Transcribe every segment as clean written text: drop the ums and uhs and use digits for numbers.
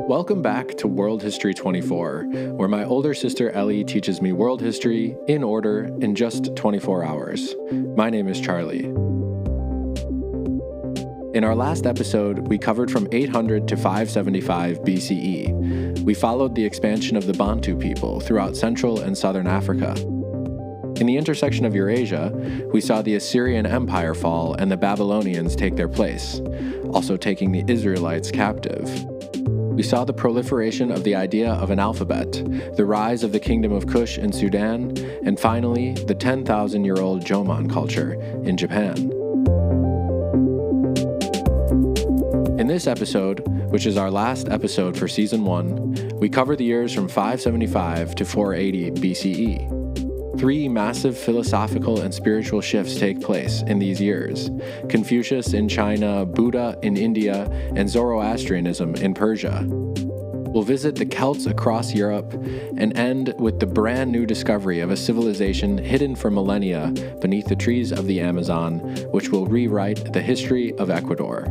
Welcome back to World History 24, where my older sister Ellie teaches me world history in order in just 24 hours. My name is Charlie. In our last episode, we covered from 800 to 575 BCE. We followed the expansion of the Bantu people throughout Central and Southern Africa. In the intersection of Eurasia, we saw the Assyrian Empire fall and the Babylonians take their place, also taking the Israelites captive. We saw the proliferation of the idea of an alphabet, the rise of the Kingdom of Kush in Sudan, and finally, the 10,000-year-old Jomon culture in Japan. In this episode, which is our last episode for Season 1, we cover the years from 575 to 480 BCE. 3 massive philosophical and spiritual shifts take place in these years: Confucius in China, Buddha in India, and Zoroastrianism in Persia. We'll visit the Celts across Europe and end with the brand new discovery of a civilization hidden for millennia beneath the trees of the Amazon, which will rewrite the history of Ecuador.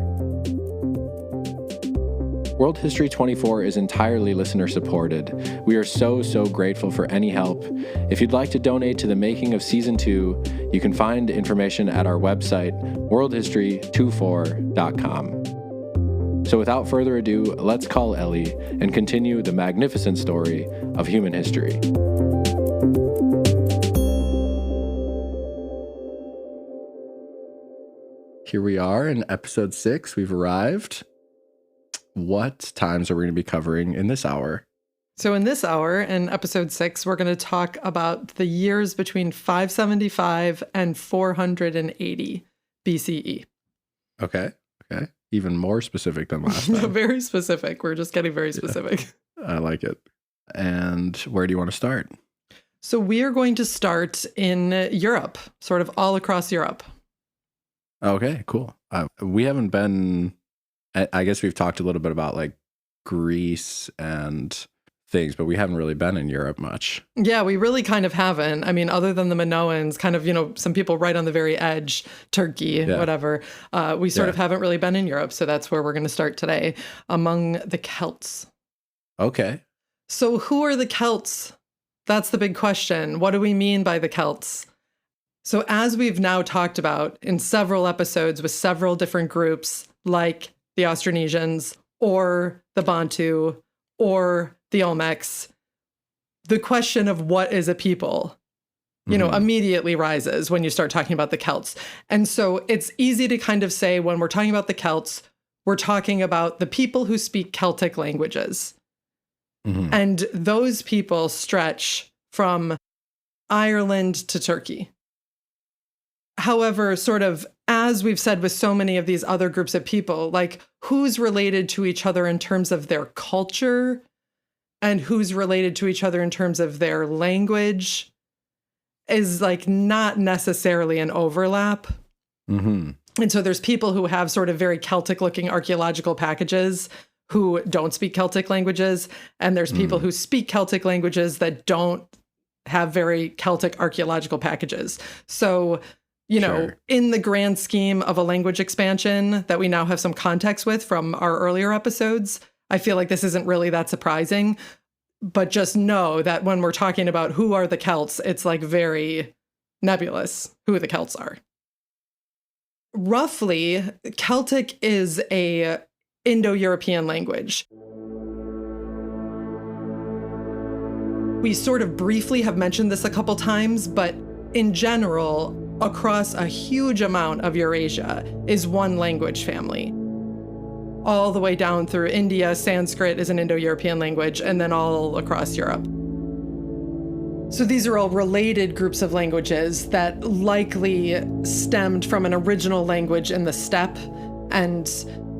World History 24 is entirely listener-supported. We are so grateful for any help. If you'd like to donate to the making of Season 2, you can find information at our website, worldhistory24.com. So without further ado, let's call Ellie and continue the magnificent story of human history. Here we are in episode 6. We've arrived. What times are we going to be covering in this hour? So in this hour, in episode 6, we're going to talk about the years between 575 and 480 BCE. Okay. Even more specific than last time. Very specific. We're just getting very specific. I like it. And where do you want to start? So we are going to start in Europe, sort of all across Europe. Okay, cool. We haven't been... I guess we've talked a little bit about like Greece and things, but we haven't really been in Europe much. Yeah, we really kind of haven't. I mean, other than the Minoans, kind of, some people right on the very edge, Turkey, whatever. We sort of haven't really been in Europe. So that's where we're going to start today, among the Celts. Okay. So who are the Celts? That's the big question. What do we mean by the Celts? So as we've now talked about in several episodes with several different groups, like the Austronesians, or the Bantu, or the Olmecs, the question of what is a people, immediately rises when you start talking about the Celts. And so it's easy to kind of say when we're talking about the Celts, we're talking about the people who speak Celtic languages. Mm-hmm. And those people stretch from Ireland to Turkey. However, sort of, as we've said with so many of these other groups of people, like who's related to each other in terms of their culture and who's related to each other in terms of their language is like not necessarily an overlap. Mm-hmm. And so there's people who have sort of very Celtic looking archaeological packages who don't speak Celtic languages. And there's people who speak Celtic languages that don't have very Celtic archaeological packages. So in the grand scheme of a language expansion that we now have some context with from our earlier episodes, I feel like this isn't really that surprising. But just know that when we're talking about who are the Celts, it's like very nebulous who the Celts are. Roughly, Celtic is a Indo-European language. We sort of briefly have mentioned this a couple times, but in general, across a huge amount of Eurasia is one language family. All the way down through India, Sanskrit is an Indo-European language, and then all across Europe. So these are all related groups of languages that likely stemmed from an original language in the steppe. And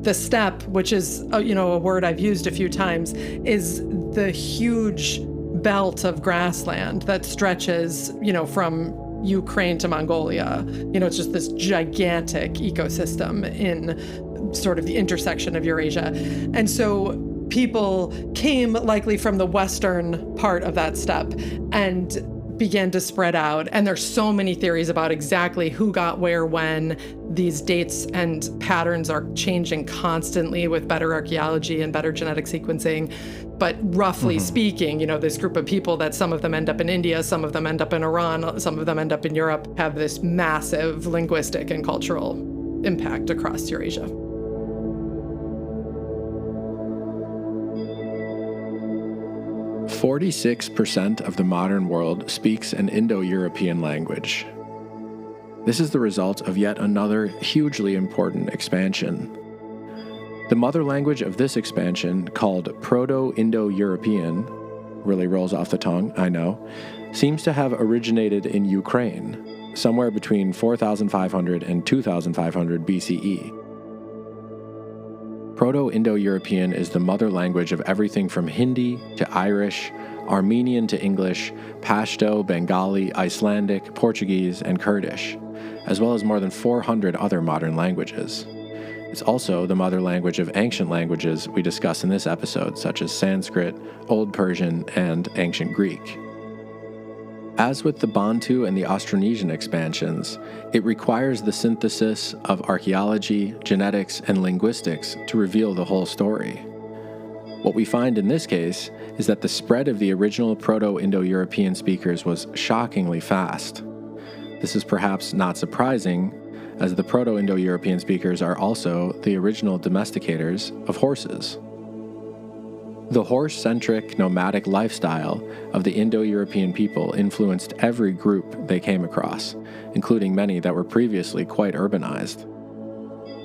the steppe, which is, a word I've used a few times, is the huge belt of grassland that stretches, from Ukraine to Mongolia. It's just this gigantic ecosystem in sort of the intersection of Eurasia. And so people came likely from the western part of that steppe and began to spread out. And there's so many theories about exactly who got where when. these dates and patterns are changing constantly with better archaeology and better genetic sequencing. But roughly speaking, this group of people that some of them end up in India, some of them end up in Iran, some of them end up in Europe, have this massive linguistic and cultural impact across Eurasia. "46% of the modern world speaks an Indo-European language. This is the result of yet another hugely important expansion. The mother language of this expansion, called Proto-Indo-European, really rolls off the tongue, I know, seems to have originated in Ukraine, somewhere between 4,500 and 2,500 BCE. Proto-Indo-European is the mother language of everything from Hindi to Irish, Armenian to English, Pashto, Bengali, Icelandic, Portuguese, and Kurdish, as well as more than 400 other modern languages. It's also the mother language of ancient languages we discuss in this episode, such as Sanskrit, Old Persian, and Ancient Greek. As with the Bantu and the Austronesian expansions, it requires the synthesis of archaeology, genetics, and linguistics to reveal the whole story. What we find in this case is that the spread of the original Proto-Indo-European speakers was shockingly fast. This is perhaps not surprising, as the Proto-Indo-European speakers are also the original domesticators of horses. The horse-centric nomadic lifestyle of the Indo-European people influenced every group they came across, including many that were previously quite urbanized.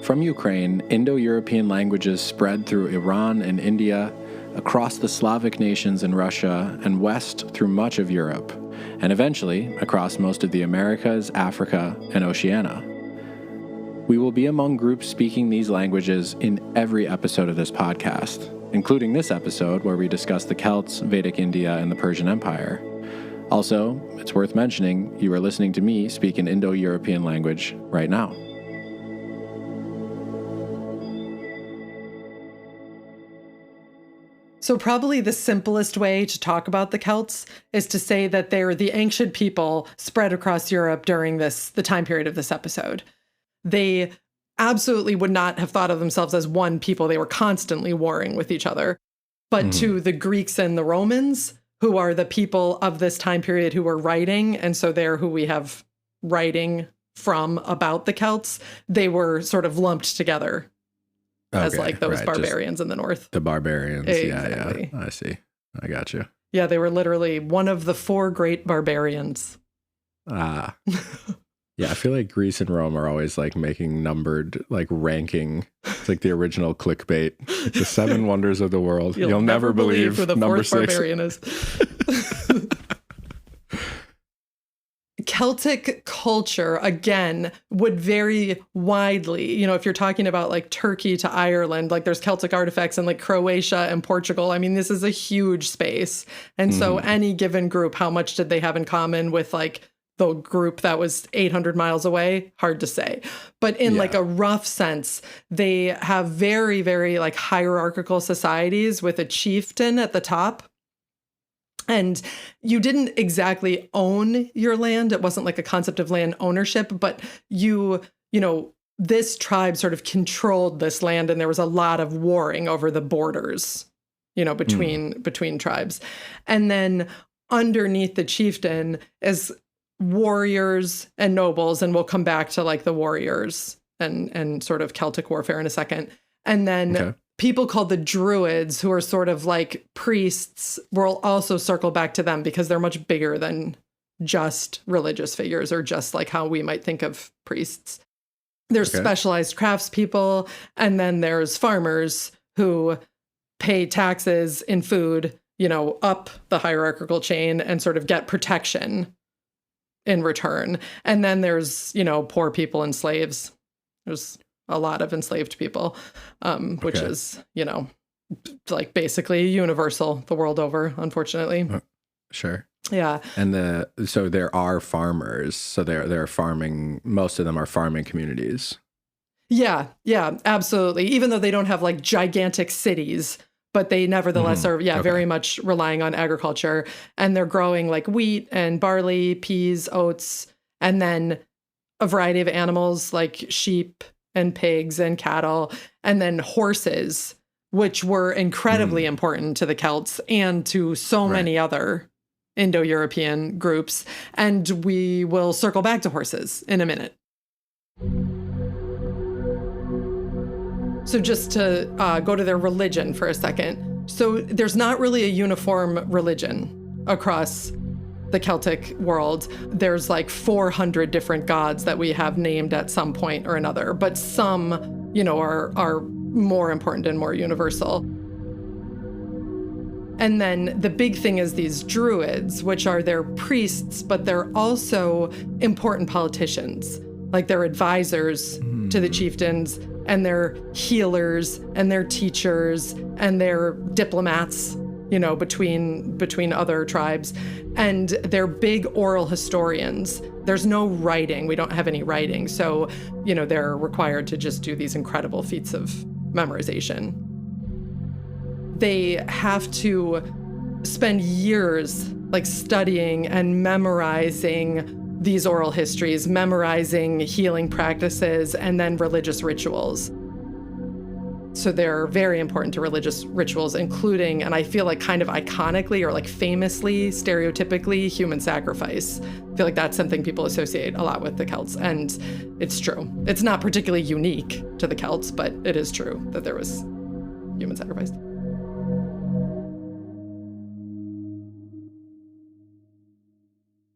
From Ukraine, Indo-European languages spread through Iran and India, across the Slavic nations in Russia, and west through much of Europe, and eventually across most of the Americas, Africa, and Oceania. We will be among groups speaking these languages in every episode of this podcast, including this episode where we discuss the Celts, Vedic India, and the Persian Empire. Also, it's worth mentioning you are listening to me speak an Indo-European language right now. So probably the simplest way to talk about the Celts is to say that they're the ancient people spread across Europe during the time period of this episode. They absolutely would not have thought of themselves as one people. They were constantly warring with each other. But to the Greeks and the Romans, who are the people of this time period who were writing, and so they're who we have writing from about the Celts, they were sort of lumped together as like those barbarians in the north. The barbarians, exactly. Yeah. I see. I got you. Yeah, they were literally one of the four great barbarians. Ah. Yeah, I feel like Greece and Rome are always like making numbered, like ranking. It's like the original clickbait. Like the 7 wonders of the world. You'll never believe who the number fourth 6. barbarian is. Celtic culture, again, would vary widely. If you're talking about like Turkey to Ireland, like there's Celtic artifacts in like Croatia and Portugal. I mean, this is a huge space. And so any given group, how much did they have in common with like the group that was 800 miles away? Hard to say. But in like a rough sense, they have very, very like hierarchical societies with a chieftain at the top. And you didn't exactly own your land. It wasn't like a concept of land ownership, but this tribe sort of controlled this land, and there was a lot of warring over the borders, between tribes. And then underneath the chieftain is warriors and nobles, and we'll come back to like the warriors and sort of Celtic warfare in a second. And then people called the Druids, who are sort of like priests, we'll also circle back to them because they're much bigger than just religious figures or just like how we might think of priests. There's specialized craftspeople, and then there's farmers who pay taxes in food, up the hierarchical chain and sort of get protection in return. And then there's, poor people and slaves. There's a lot of enslaved people, which is, like basically universal the world over, unfortunately. Sure. Yeah. And so there are farmers. So they're farming. Most of them are farming communities. Yeah, absolutely. Even though they don't have like gigantic cities, but they nevertheless are, very much relying on agriculture. And they're growing like wheat and barley, peas, oats, and then a variety of animals like sheep and pigs and cattle, and then horses, which were incredibly important to the Celts and to so many other Indo-European groups. And we will circle back to horses in a minute. So just to go to their religion for a second. So there's not really a uniform religion across the Celtic world. There's like 400 different gods that we have named at some point or another, but some, are more important and more universal. And then the big thing is these druids, which are their priests, but they're also important politicians. Like they're advisors to the chieftains, and they're healers, and they're teachers, and they're diplomats, between other tribes. And they're big oral historians. There's no writing. We don't have any writing. So, they're required to just do these incredible feats of memorization. They have to spend years studying and memorizing these oral histories, memorizing healing practices, and then religious rituals. So they're very important to religious rituals, including, and I feel like kind of iconically or famously, stereotypically, human sacrifice. I feel like that's something people associate a lot with the Celts, and it's true. It's not particularly unique to the Celts, but it is true that there was human sacrifice.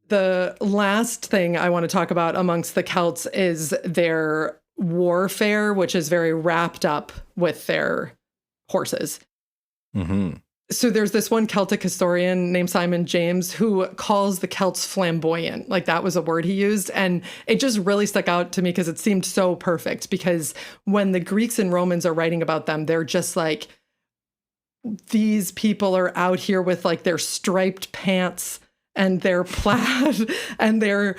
The last thing I want to talk about amongst the Celts is their warfare, which is very wrapped up with their horses. So there's this one Celtic historian named Simon James who calls the Celts flamboyant. That was a word he used. And it just really stuck out to me because it seemed so perfect, because when the Greeks and Romans are writing about them, they're just like, these people are out here with their striped pants and they're plaid, and they're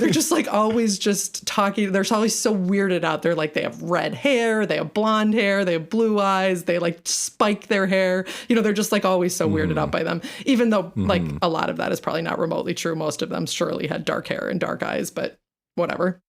just always just talking. They're always so weirded out. They're they have red hair, they have blonde hair, they have blue eyes, they spike their hair. They're just always so weirded out by them, even though a lot of that is probably not remotely true. Most of them surely had dark hair and dark eyes, but whatever.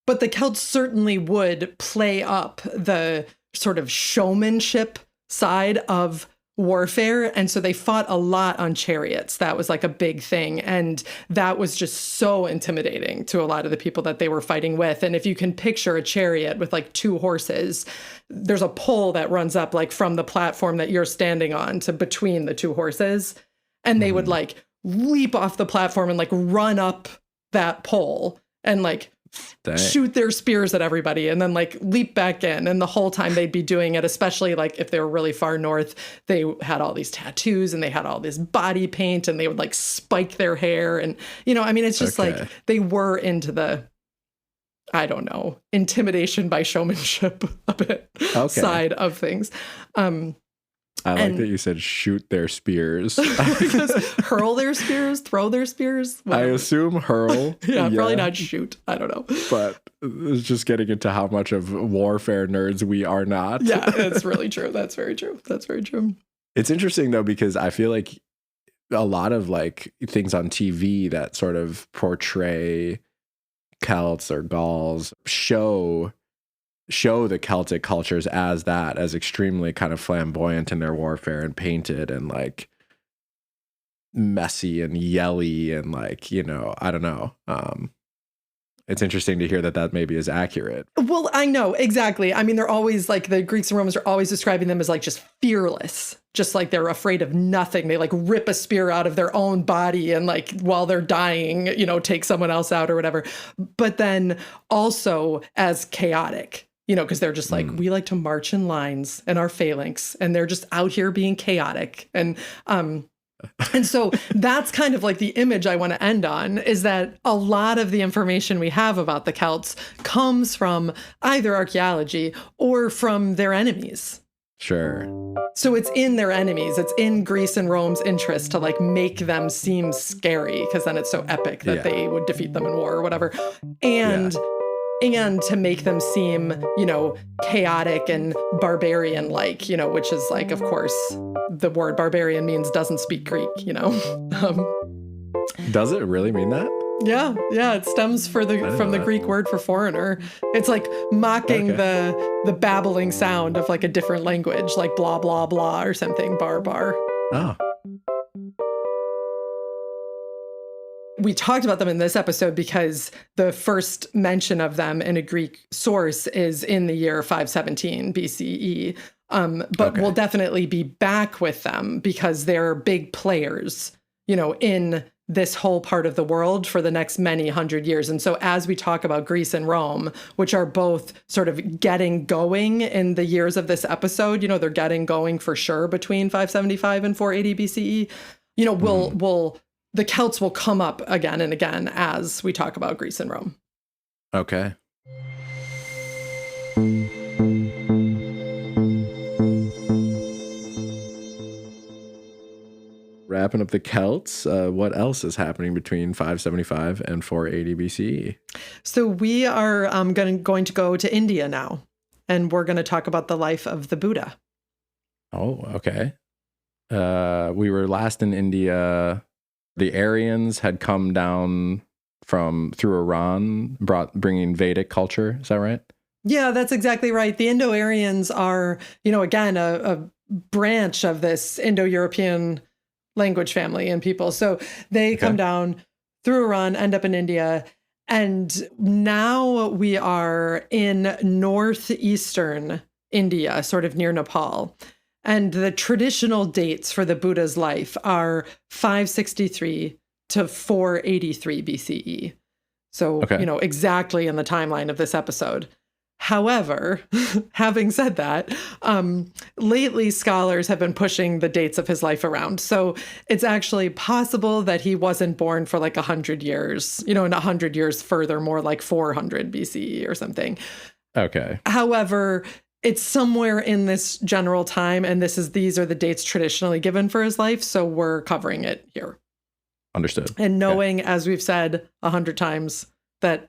But the Celts certainly would play up the sort of showmanship side of warfare. And so they fought a lot on chariots. That was a big thing. And that was just so intimidating to a lot of the people that they were fighting with. And if you can picture a chariot with two horses, there's a pole that runs up from the platform that you're standing on to between the two horses. And they would leap off the platform and run up that pole and shoot their spears at everybody and then leap back in. And the whole time they'd be doing it, especially if they were really far north, they had all these tattoos and they had all this body paint and they would spike their hair. And, it's just they were into the, I don't know, intimidation by showmanship a bit side of things. I like that you said shoot their spears. Because hurl their spears, throw their spears. Whatever. I assume hurl. Yeah, probably not shoot. I don't know. But it's just getting into how much of warfare nerds we are not. Yeah, that's really true. That's very true. That's very true. It's interesting, though, because I feel like a lot of things on TV that sort of portray Celts or Gauls show the Celtic cultures as extremely kind of flamboyant in their warfare and painted and messy and yelly and I don't know. It's interesting to hear that maybe is accurate. Well, I know, exactly. I mean, they're always the Greeks and Romans are always describing them as just fearless, just they're afraid of nothing. They rip a spear out of their own body and while they're dying, take someone else out or whatever. But then also as chaotic. Because they're just we like to march in lines in our phalanx, and they're just out here being chaotic. And so that's kind of the image I want to end on, is that a lot of the information we have about the Celts comes from either archaeology or from their enemies. Sure. So it's in their enemies. It's in Greece and Rome's interest to make them seem scary, because then it's so epic that they would defeat them in war or whatever. And to make them seem, chaotic and barbarian-like, which is of course, the word barbarian means doesn't speak Greek, Does it really mean that? Yeah, it stems from the Greek word for foreigner. It's like mocking the babbling sound of like a different language, like blah blah blah or something, bar bar. Oh. We talked about them in this episode because the first mention of them in a Greek source is in the year 517 BCE. But we'll definitely be back with them because they're big players, in this whole part of the world for the next many hundred years. And so as we talk about Greece and Rome, which are both sort of getting going in the years of this episode, they're getting going for sure between 575 and 480 BCE, the Celts will come up again and again as we talk about Greece and Rome. Okay. Wrapping up the Celts, what else is happening between 575 and 480 BCE? So we are going to go to India now, and we're going to talk about the life of the Buddha. Oh, okay. We were last in India. The Aryans had come down through Iran, bringing Vedic culture. Is that right? Yeah, that's exactly right. The Indo-Aryans are, again, a branch of this Indo-European language family and people. So they come down through Iran, end up in India. And now we are in northeastern India, sort of near Nepal. And the traditional dates for the Buddha's life are 563 to 483 BCE. So, exactly in the timeline of this episode. However, having said that, lately scholars have been pushing the dates of his life around. So it's actually possible that he wasn't born for like 100 years, and 100 years further, more like 400 BCE or something. Okay. However, it's somewhere in this general time, and these are the dates traditionally given for his life, so we're covering it here. Understood. And knowing, as we've said 100 times, that,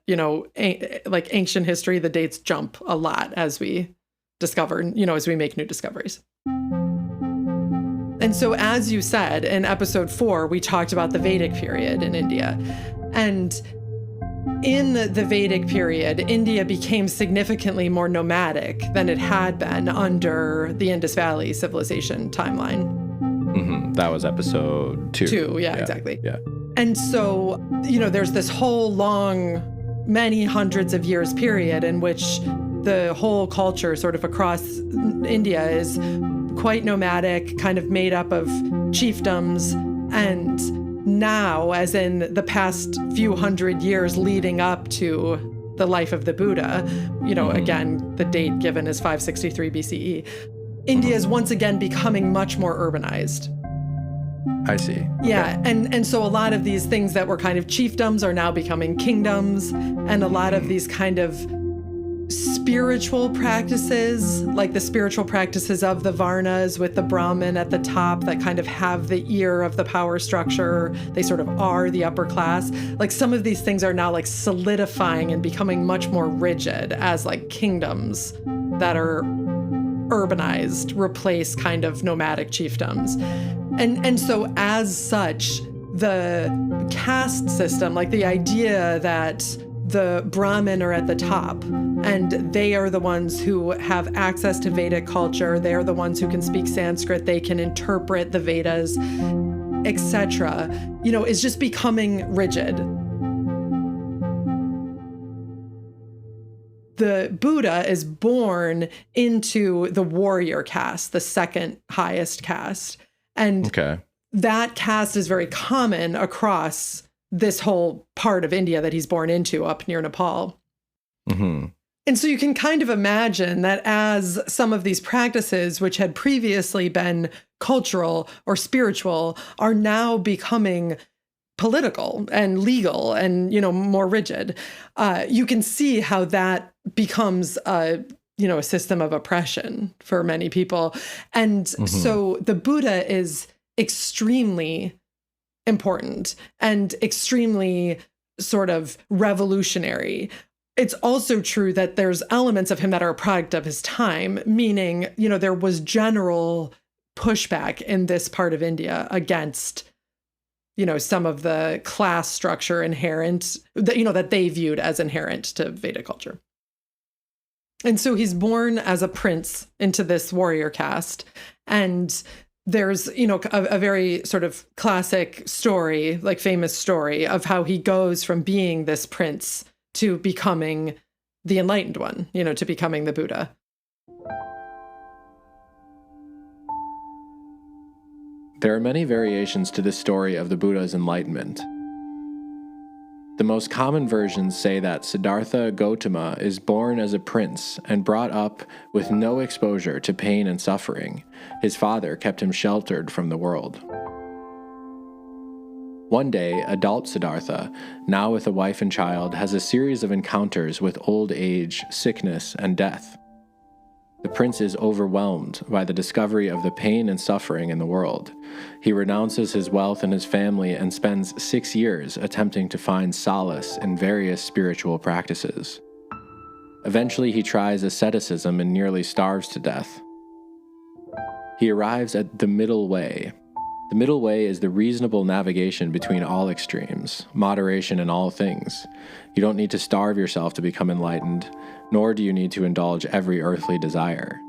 like ancient history, the dates jump a lot as we discover, as we make new discoveries. And so, as you said, in episode 4, we talked about the Vedic period in India. And in the Vedic period, India became significantly more nomadic than it had been under the Indus Valley civilization timeline. Mm-hmm. That was episode 2. Yeah, exactly. Yeah. And so, there's this whole long, many hundreds of years period in which the whole culture sort of across India is quite nomadic, kind of made up of chiefdoms. And now, as in the past few hundred years leading up to the life of the Buddha, again, the date given is 563 BCE, India is once again becoming much more urbanized. I see. Yeah. And so a lot of these things that were kind of chiefdoms are now becoming kingdoms, and a lot of these kind of spiritual practices, like the spiritual practices of the Varnas with the Brahmin at the top that kind of have the ear of the power structure. They sort of are the upper class. Like some of these things are now like solidifying and becoming much more rigid as like kingdoms that are urbanized, replace kind of nomadic chiefdoms. And so as such, the caste system, like the idea that the Brahmin are at the top and they are the ones who have access to Vedic culture, they are the ones who can speak Sanskrit, they can interpret the Vedas, etc., is just becoming rigid. The Buddha is born into the warrior caste, the second highest caste. And that caste is very common across this whole part of India that he's born into up near Nepal. Mm-hmm. And so you can kind of imagine that as some of these practices, which had previously been cultural or spiritual, are now becoming political and legal and, more rigid, you can see how that becomes a system of oppression for many people. And so the Buddha is extremely important and extremely sort of revolutionary. It's also true that there's elements of him that are a product of his time, meaning, there was general pushback in this part of India against some of the class structure inherent that they viewed as inherent to Vedic culture. And so he's born as a prince into this warrior caste. And there's, a very sort of classic story, like famous story of how he goes from being this prince to becoming the enlightened one, to becoming the Buddha. There are many variations to this story of the Buddha's enlightenment. The most common versions say that Siddhartha Gautama is born as a prince and brought up with no exposure to pain and suffering. His father kept him sheltered from the world. One day, adult Siddhartha, now with a wife and child, has a series of encounters with old age, sickness, and death. The prince is overwhelmed by the discovery of the pain and suffering in the world. He renounces his wealth and his family and spends 6 years attempting to find solace in various spiritual practices. Eventually, he tries asceticism and nearly starves to death. He arrives at the middle way. The middle way is the reasonable navigation between all extremes, moderation in all things. You don't need to starve yourself to become enlightened, nor do you need to indulge every earthly desire.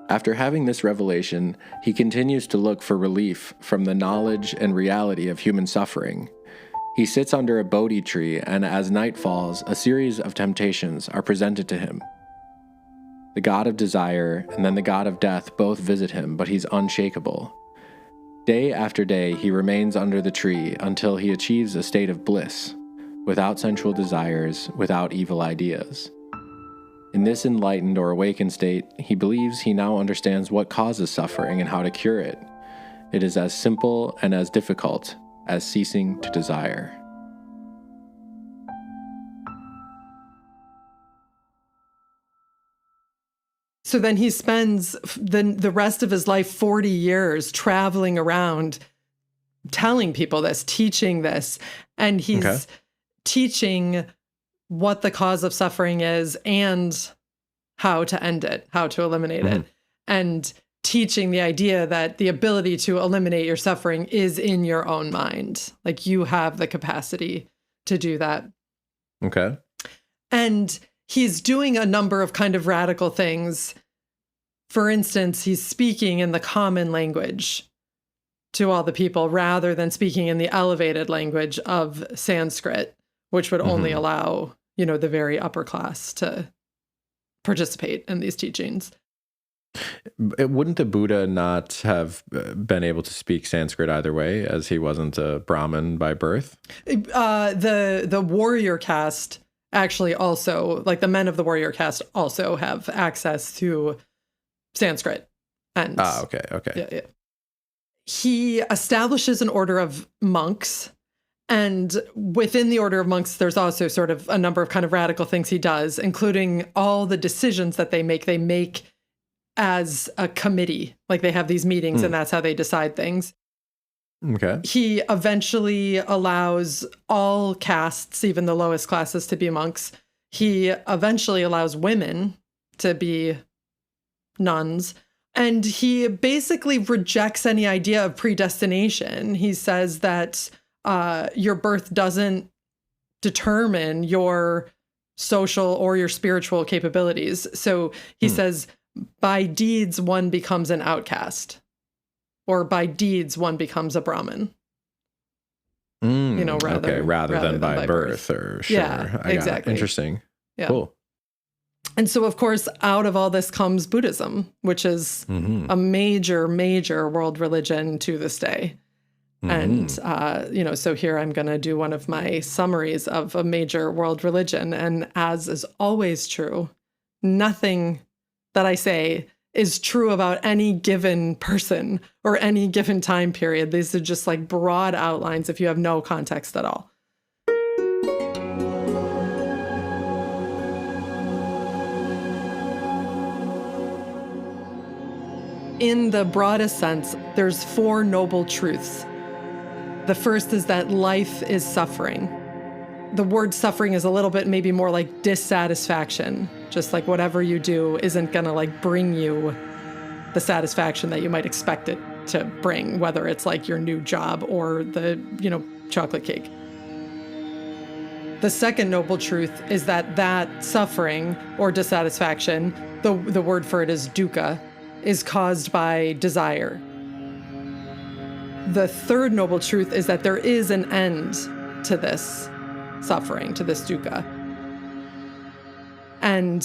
After having this revelation, he continues to look for relief from the knowledge and reality of human suffering. He sits under a Bodhi tree, and as night falls, a series of temptations are presented to him. The god of desire and then the god of death both visit him, but he's unshakable. Day after day, he remains under the tree until he achieves a state of bliss, without sensual desires, without evil ideas. In this enlightened or awakened state, he believes he now understands what causes suffering and how to cure it. It is as simple and as difficult as ceasing to desire. So then he spends the rest of his life, 40 years, traveling around, telling people this, teaching this, and he's teaching what the cause of suffering is and how to end it, how to eliminate it, and teaching the idea that the ability to eliminate your suffering is in your own mind. Like, you have the capacity to do that. Okay. And he's doing a number of kind of radical things. For instance, he's speaking in the common language to all the people rather than speaking in the elevated language of Sanskrit, which would only allow, the very upper class to participate in these teachings. Wouldn't the Buddha not have been able to speak Sanskrit either way, as he wasn't a Brahmin by birth? The warrior caste actually also, like the men of the warrior caste, also have access to Sanskrit. And okay. Yeah. He establishes an order of monks, and within the order of monks, there's also sort of a number of kind of radical things he does, including all the decisions that they make as a committee. Like, they have these meetings and that's how they decide things. Okay. He eventually allows all castes, even the lowest classes, to be monks. He eventually allows women to be nuns. And he basically rejects any idea of predestination. He says that your birth doesn't determine your social or your spiritual capabilities. So he says, by deeds, one becomes an outcast. Or by deeds, one becomes a Brahmin. Rather than by birth. Or sure. Yeah, exactly. Interesting. Yeah. Cool. And so, of course, out of all this comes Buddhism, which is a major, major world religion to this day. And, so here I'm going to do one of my summaries of a major world religion. And as is always true, nothing that I say is true about any given person or any given time period. These are just like broad outlines if you have no context at all. In the broadest sense, there's 4 noble truths. The first is that life is suffering. The word suffering is a little bit maybe more like dissatisfaction, just like whatever you do isn't going to like bring you the satisfaction that you might expect it to bring, whether it's like your new job or the, chocolate cake. The second noble truth is that suffering or dissatisfaction, the word for it is dukkha, is caused by desire. The third noble truth is that there is an end to this suffering, to this dukkha. And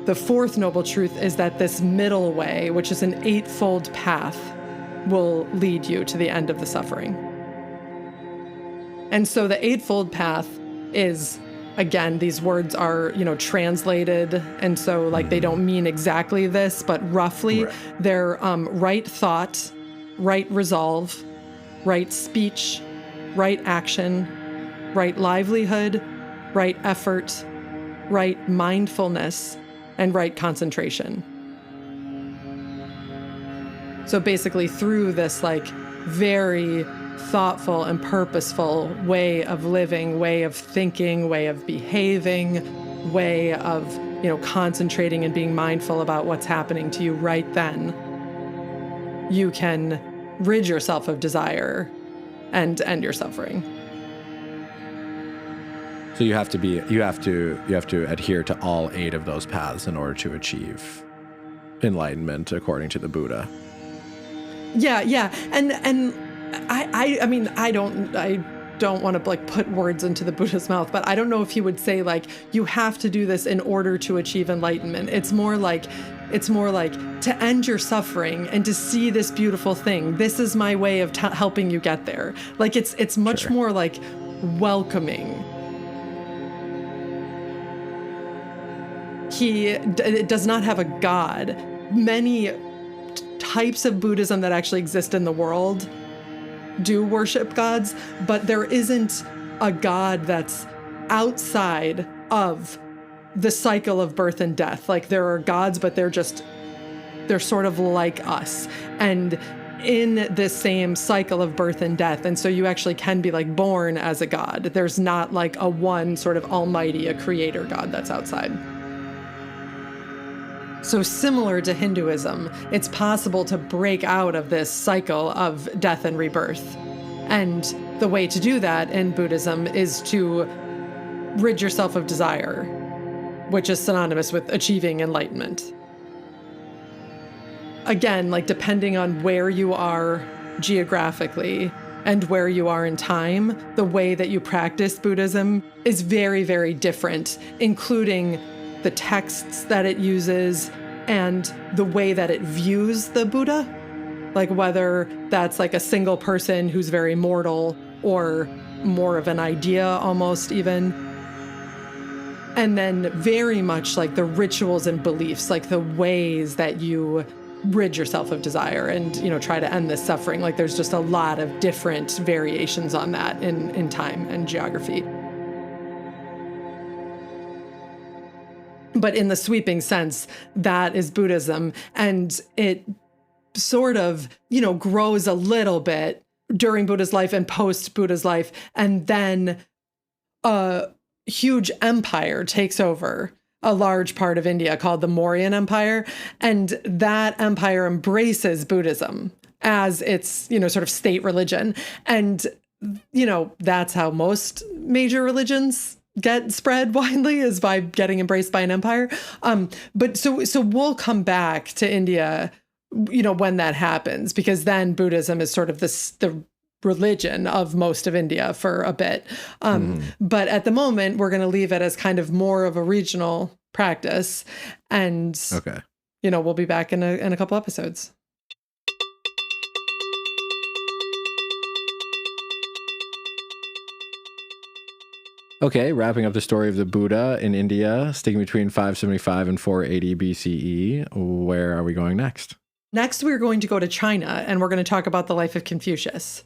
the fourth noble truth is that this middle way, which is an eightfold path, will lead you to the end of the suffering. And so the eightfold path is, again, these words are, translated. And so they don't mean exactly this, but roughly they're right thought, right resolve, right speech, right action, right livelihood, right effort, right mindfulness, and right concentration. So basically through this very thoughtful and purposeful way of living, way of thinking, way of behaving, way of, concentrating and being mindful about what's happening to you right then, you can rid yourself of desire and end your suffering. So you have to adhere to all 8 of those paths in order to achieve enlightenment according to the Buddha. Yeah. And I don't want to put words into the Buddha's mouth, but I don't know if he would say you have to do this in order to achieve enlightenment. It's more like to end your suffering and to see this beautiful thing. This is my way of helping you get there. It's much more welcoming. It does not have a god. Many types of Buddhism that actually exist in the world do worship gods, but there isn't a god that's outside of the cycle of birth and death. There are gods, but they're sort of like us and in this same cycle of birth and death. And so you actually can be born as a god. There's not a one sort of almighty, a creator god that's outside. So similar to Hinduism, it's possible to break out of this cycle of death and rebirth. And the way to do that in Buddhism is to rid yourself of desire, which is synonymous with achieving enlightenment. Again, depending on where you are geographically and where you are in time, the way that you practice Buddhism is very, very different, including the texts that it uses and the way that it views the Buddha, whether that's a single person who's very mortal or more of an idea almost even. And then very much the rituals and beliefs, the ways that you rid yourself of desire and, try to end this suffering. There's just a lot of different variations on that in time and geography. But in the sweeping sense, that is Buddhism. And it sort of, grows a little bit during Buddha's life and post Buddha's life. And then a huge empire takes over a large part of India called the Mauryan Empire. And that empire embraces Buddhism as its, sort of state religion. And, that's how most major religions get spread widely, is by getting embraced by an empire. But so we'll come back to India, when that happens, because then Buddhism is sort of the religion of most of India for a bit. But at the moment, we're going to leave it as kind of more of a regional practice. And, we'll be back in a couple episodes. Okay, wrapping up the story of the Buddha in India, sticking between 575 and 480 BCE. Where are we going next? Next, we're going to go to China, and we're going to talk about the life of Confucius.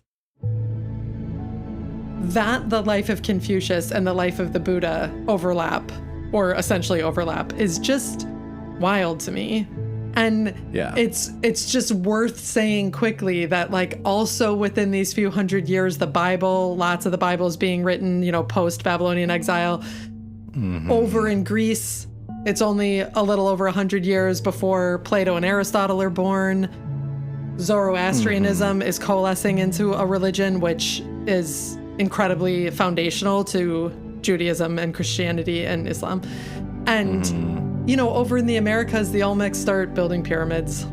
That the life of Confucius and the life of the Buddha overlap, or essentially overlap, is just wild to me. And it's just worth saying quickly that also within these few hundred years, the Bible, lots of the Bible is being written, post-Babylonian exile. Over in Greece, it's only a little over 100 years before Plato and Aristotle are born. Zoroastrianism is coalescing into a religion, which is incredibly foundational to Judaism and Christianity and Islam. And, over in the Americas, the Olmecs start building pyramids.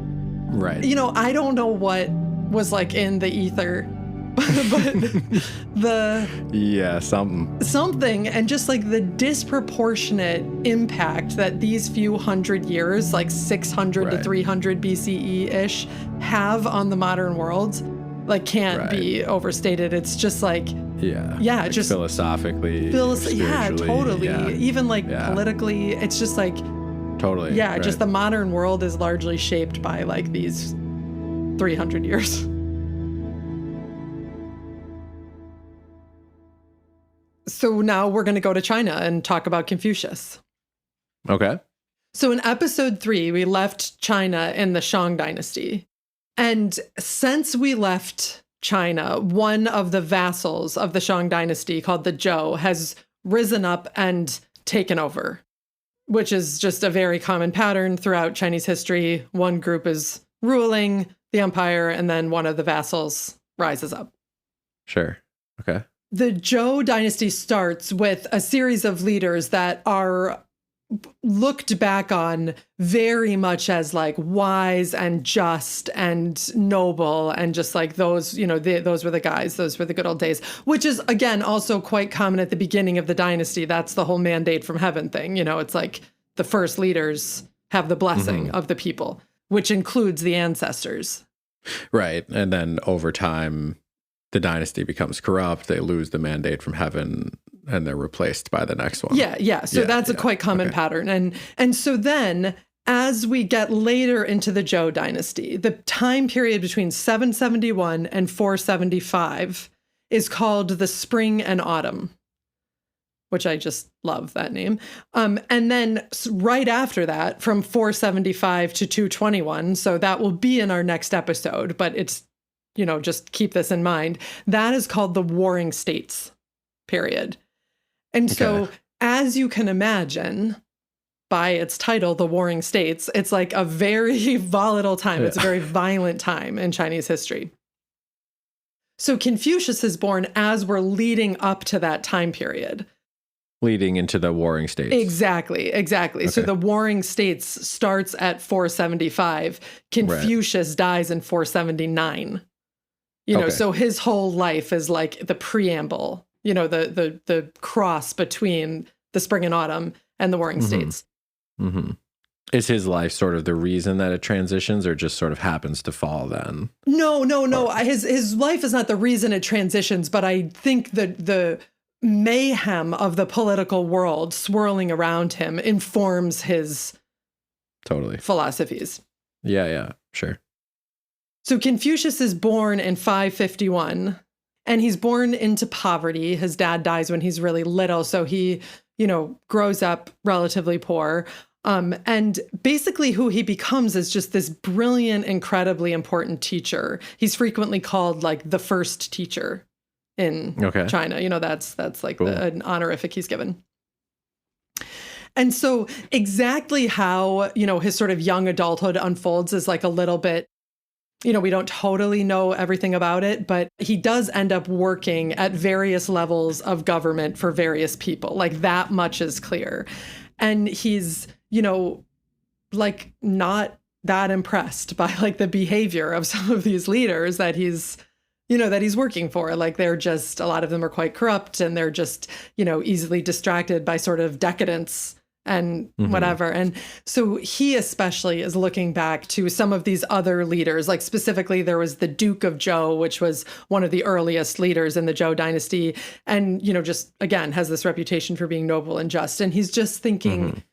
Right. I don't know what was like in the ether, but something, and just like the disproportionate impact that these few hundred years, like 600 to 300 BCE-ish, have on the modern world, like can't be overstated. It's just like, like just philosophically, totally. Yeah. Even like politically, it's just like, totally. Just the modern world is largely shaped by like these 300 years. So now we're going to go to China and talk about Confucius. Okay. So in episode 3, we left China in the Shang dynasty. And since we left China, one of the vassals of the Shang dynasty called the Zhou has risen up and taken over, which is just a very common pattern throughout Chinese history. One group is ruling the empire, and then one of the vassals rises up. Sure. Okay. The Zhou dynasty starts with a series of leaders that are looked back on very much as like wise and just and noble, and just like those, those were the guys, those were the good old days, which is again also quite common at the beginning of the dynasty. That's the whole mandate from heaven thing. It's like the first leaders have the blessing of the people, which includes the ancestors. Right. And then over time, the dynasty becomes corrupt, they lose the mandate from heaven, and they're replaced by the next one. So that's a quite common pattern. And so then, as we get later into the Zhou dynasty, the time period between 771 and 475 is called the Spring and Autumn, which I just love that name. And then right after that, from 475 to 221, so that will be in our next episode, but it's, just keep this in mind. That is called the Warring States period. And so, as you can imagine, by its title, the Warring States, it's like a very volatile time. It's a very violent time in Chinese history. So Confucius is born as we're leading up to that time period. Leading into the Warring States. Exactly. Okay. So the Warring States starts at 475. Confucius dies in 479. So his whole life is like the preamble, the cross between the Spring and Autumn and the Warring States. Mm-hmm. Is his life sort of the reason that it transitions, or just sort of happens to fall then? No. His life is not the reason it transitions, but I think that the mayhem of the political world swirling around him informs his philosophies. Yeah, sure. So Confucius is born in 551, and he's born into poverty. His dad dies when he's really little, so he, grows up relatively poor. And basically who he becomes is just this brilliant, incredibly important teacher. He's frequently called like the first teacher in China. That's like cool. An honorific he's given. And so exactly how, his sort of young adulthood unfolds is like a little bit, we don't totally know everything about it, but he does end up working at various levels of government for various people. Like that much is clear. And he's, like not that impressed by like the behavior of some of these leaders that he's working for. Like they're just, a lot of them are quite corrupt, and they're just, easily distracted by sort of decadence and whatever. And so he especially is looking back to some of these other leaders, like specifically there was the Duke of Zhou, which was one of the earliest leaders in the Zhou dynasty. And, just again, has this reputation for being noble and just. And he's just thinking,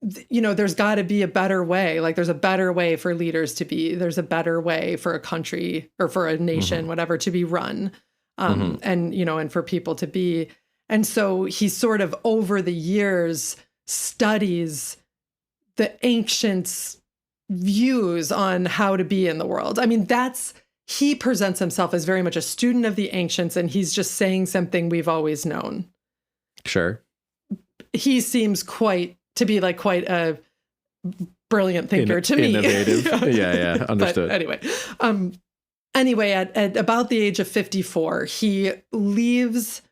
there's got to be a better way. Like there's a better way for leaders to be, there's a better way for a country or for a nation, whatever, to be run. And, and for people to be. And so he sort of over the years studies the ancients' views on how to be in the world. I mean, he presents himself as very much a student of the ancients, and he's just saying something we've always known. Sure. He seems quite a brilliant thinker to me. Innovative. Yeah. Understood. But anyway, at about the age of 54, he leaves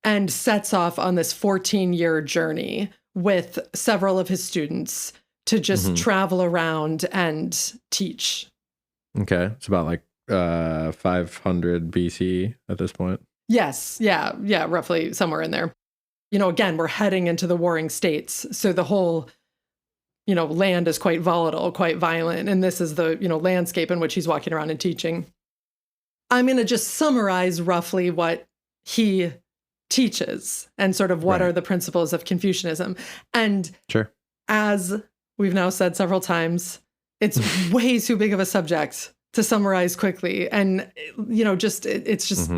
and sets off on this 14-year journey with several of his students to just travel around and teach. Okay. It's about like 500 BCE at this point. Yes. Yeah. Roughly somewhere in there. Again, we're heading into the warring states. So the whole, land is quite volatile, quite violent. And this is the, landscape in which he's walking around and teaching. I'm going to just summarize roughly what he teaches and sort of what are the principles of Confucianism. And as we've now said several times, it's way too big of a subject to summarize quickly. And, it's just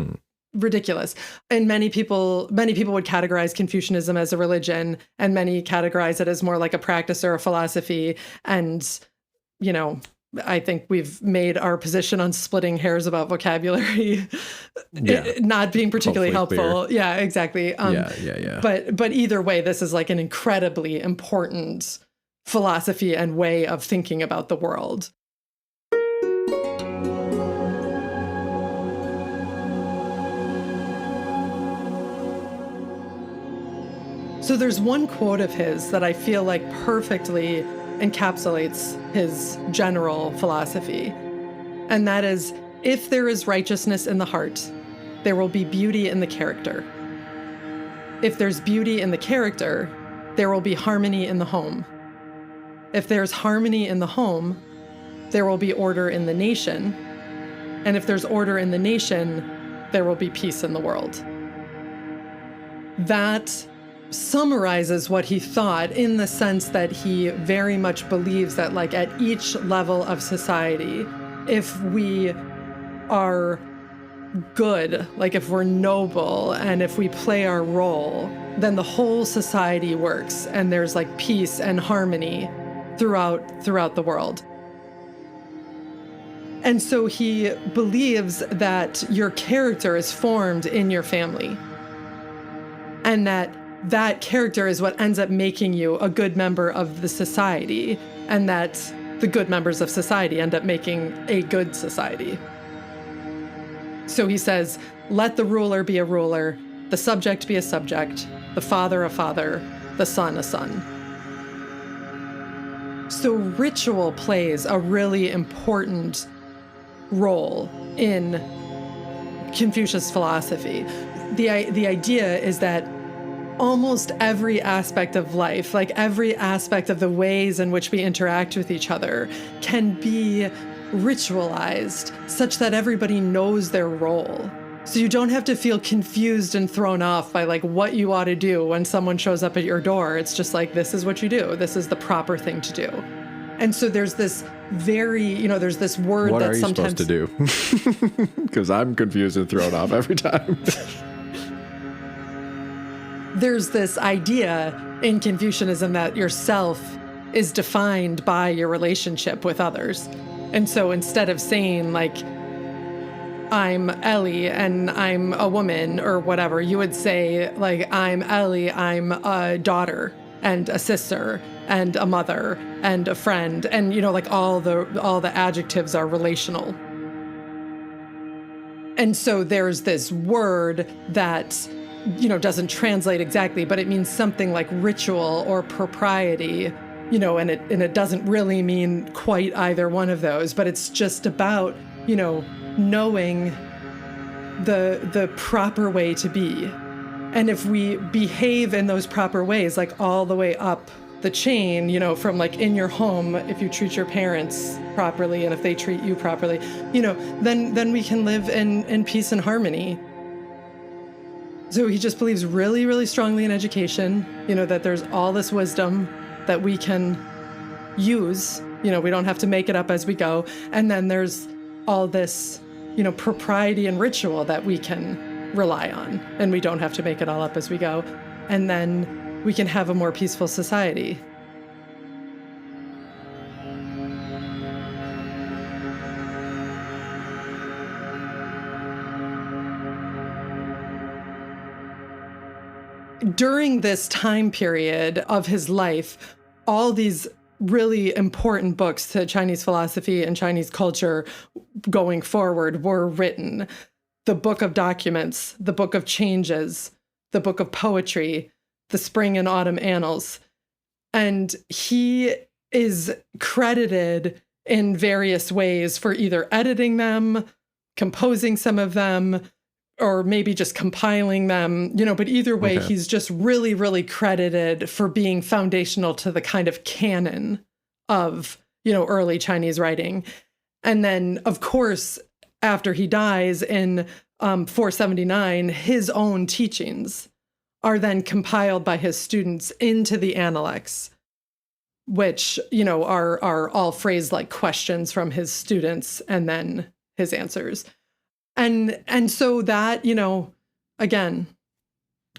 ridiculous. And many people would categorize Confucianism as a religion, and many categorize it as more like a practice or a philosophy. And, I think we've made our position on splitting hairs about vocabulary not being particularly helpful. Clear. Yeah, exactly. Yeah. But either way, this is like an incredibly important philosophy and way of thinking about the world. So there's one quote of his that I feel like perfectly encapsulates his general philosophy. And that is, if there is righteousness in the heart, there will be beauty in the character. If there's beauty in the character, there will be harmony in the home. If there's harmony in the home, there will be order in the nation. And if there's order in the nation, there will be peace in the world. That summarizes what he thought, in the sense that he very much believes that, like, at each level of society, if we are good, like if we're noble and if we play our role, then the whole society works and there's like peace and harmony throughout the world. And so he believes that your character is formed in your family, and that character is what ends up making you a good member of the society, and that the good members of society end up making a good society. So he says, let the ruler be a ruler, the subject be a subject, the father a father, the son a son. So ritual plays a really important role in Confucius philosophy. The idea is that almost every aspect of life, like every aspect of the ways in which we interact with each other, can be ritualized such that everybody knows their role. So you don't have to feel confused and thrown off by like what you ought to do when someone shows up at your door. It's just like, this is what you do. This is the proper thing to do. And so there's this there's this word what that are you sometimes supposed to do? Because I'm confused and thrown off every time. There's this idea in Confucianism that yourself is defined by your relationship with others. And so instead of saying like, I'm Ellie and I'm a woman or whatever, you would say like, I'm Ellie, I'm a daughter and a sister and a mother and a friend. And, like all the adjectives are relational. And so there's this word that doesn't translate exactly, but it means something like ritual or propriety, and it doesn't really mean quite either one of those, but it's just about, knowing the proper way to be. And if we behave in those proper ways, like all the way up the chain, from like in your home, if you treat your parents properly and if they treat you properly, then we can live in peace and harmony. So he just believes really, really strongly in education, that there's all this wisdom that we can use, we don't have to make it up as we go. And then there's all this, propriety and ritual that we can rely on, and we don't have to make it all up as we go. And then we can have a more peaceful society. During this time period of his life, all these really important books to Chinese philosophy and Chinese culture going forward were written. The Book of Documents, the Book of Changes, the Book of Poetry, the Spring and Autumn Annals. And he is credited in various ways for either editing them, composing some of them, or maybe just compiling them, but either way, he's just really, really credited for being foundational to the kind of canon of, early Chinese writing. And then, of course, after he dies in 479, his own teachings are then compiled by his students into the Analects, which, are all phrased like questions from his students and then his answers. And so that, again,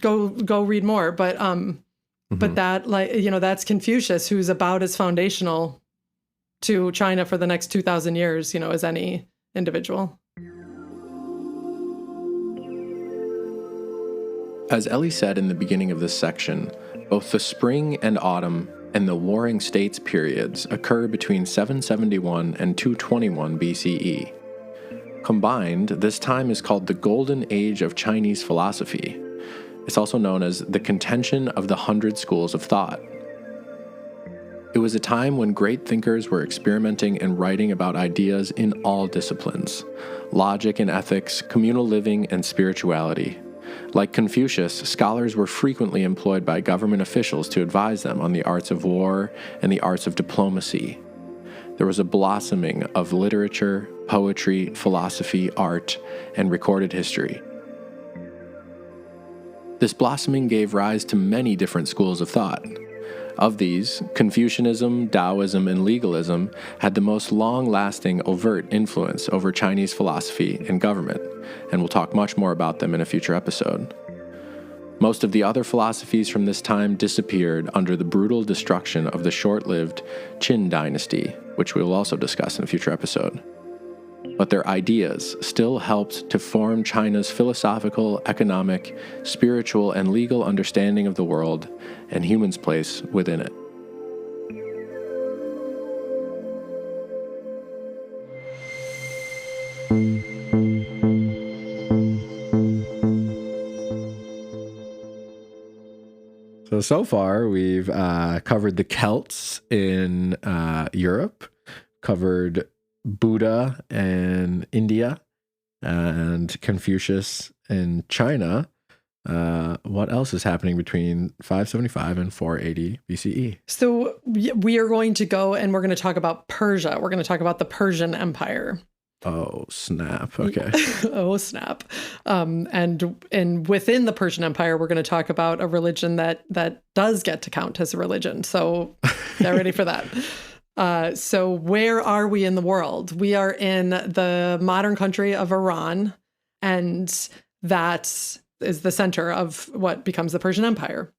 go read more, but that, that's Confucius, who's about as foundational to China for the next 2,000 years, as any individual. As Ellie said in the beginning of this section, both the Spring and Autumn and the Warring States periods occur between 771 and 221 BCE. Combined, this time is called the Golden Age of Chinese philosophy. It's also known as the contention of the 100 schools of thought. It was a time when great thinkers were experimenting and writing about ideas in all disciplines: logic and ethics, communal living, and spirituality. Like Confucius, scholars were frequently employed by government officials to advise them on the arts of war and the arts of diplomacy. There was a blossoming of literature, poetry, philosophy, art, and recorded history. This blossoming gave rise to many different schools of thought. Of these, Confucianism, Taoism, and legalism had the most long-lasting overt influence over Chinese philosophy and government, and we'll talk much more about them in a future episode. Most of the other philosophies from this time disappeared under the brutal destruction of the short-lived Qin dynasty, which we will also discuss in a future episode. But their ideas still helped to form China's philosophical, economic, spiritual, and legal understanding of the world and humans' place within it. So far, we've covered the Celts in Europe, covered Buddha in India, and Confucius in China. What else is happening between 575 and 480 BCE? So we are going to go and we're going to talk about Persia. We're going to talk about the Persian Empire. Oh, snap. Okay. Oh, snap. And within the Persian Empire, we're going to talk about a religion that does get to count as a religion. So get ready for that. So where are we in the world? We are in the modern country of Iran, and that is the center of what becomes the Persian Empire.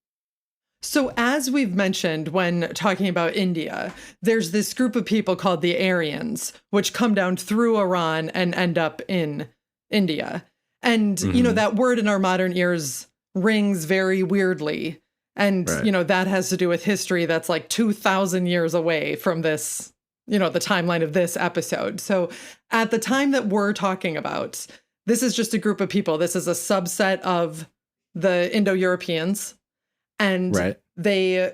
So as we've mentioned when talking about India, there's this group of people called the Aryans, which come down through Iran and end up in India. And, that word in our modern ears rings very weirdly. And, right. That has to do with history that's like 2,000 years away from this, the timeline of this episode. So at the time that we're talking about, this is just a group of people. This is a subset of the Indo-Europeans. And right. they,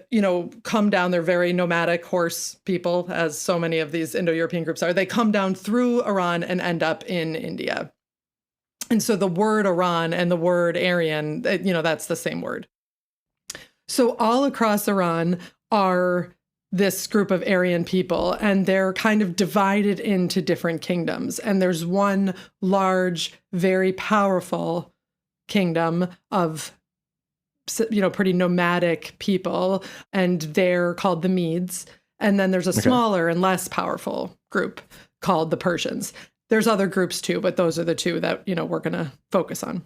come down. They're very nomadic horse people, as so many of these Indo-European groups are. They come down through Iran and end up in India. And so the word Iran and the word Aryan, that's the same word. So all across Iran are this group of Aryan people, and they're kind of divided into different kingdoms. And there's one large, very powerful kingdom of pretty nomadic people, and they're called the Medes. And then there's a smaller and less powerful group called the Persians. There's other groups too, but those are the two that, we're going to focus on.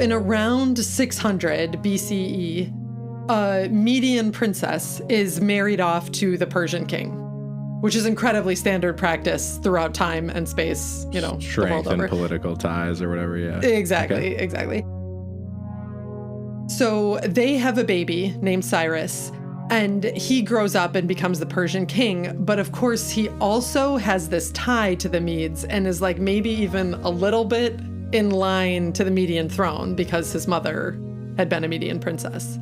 In around 600 BCE, a Median princess is married off to the Persian king, which is incredibly standard practice throughout time and space, the world Strength over. and political ties or whatever, yeah. Exactly. So they have a baby named Cyrus, and he grows up and becomes the Persian king. But of course, he also has this tie to the Medes and is like maybe even a little bit in line to the Median throne because his mother had been a Median princess.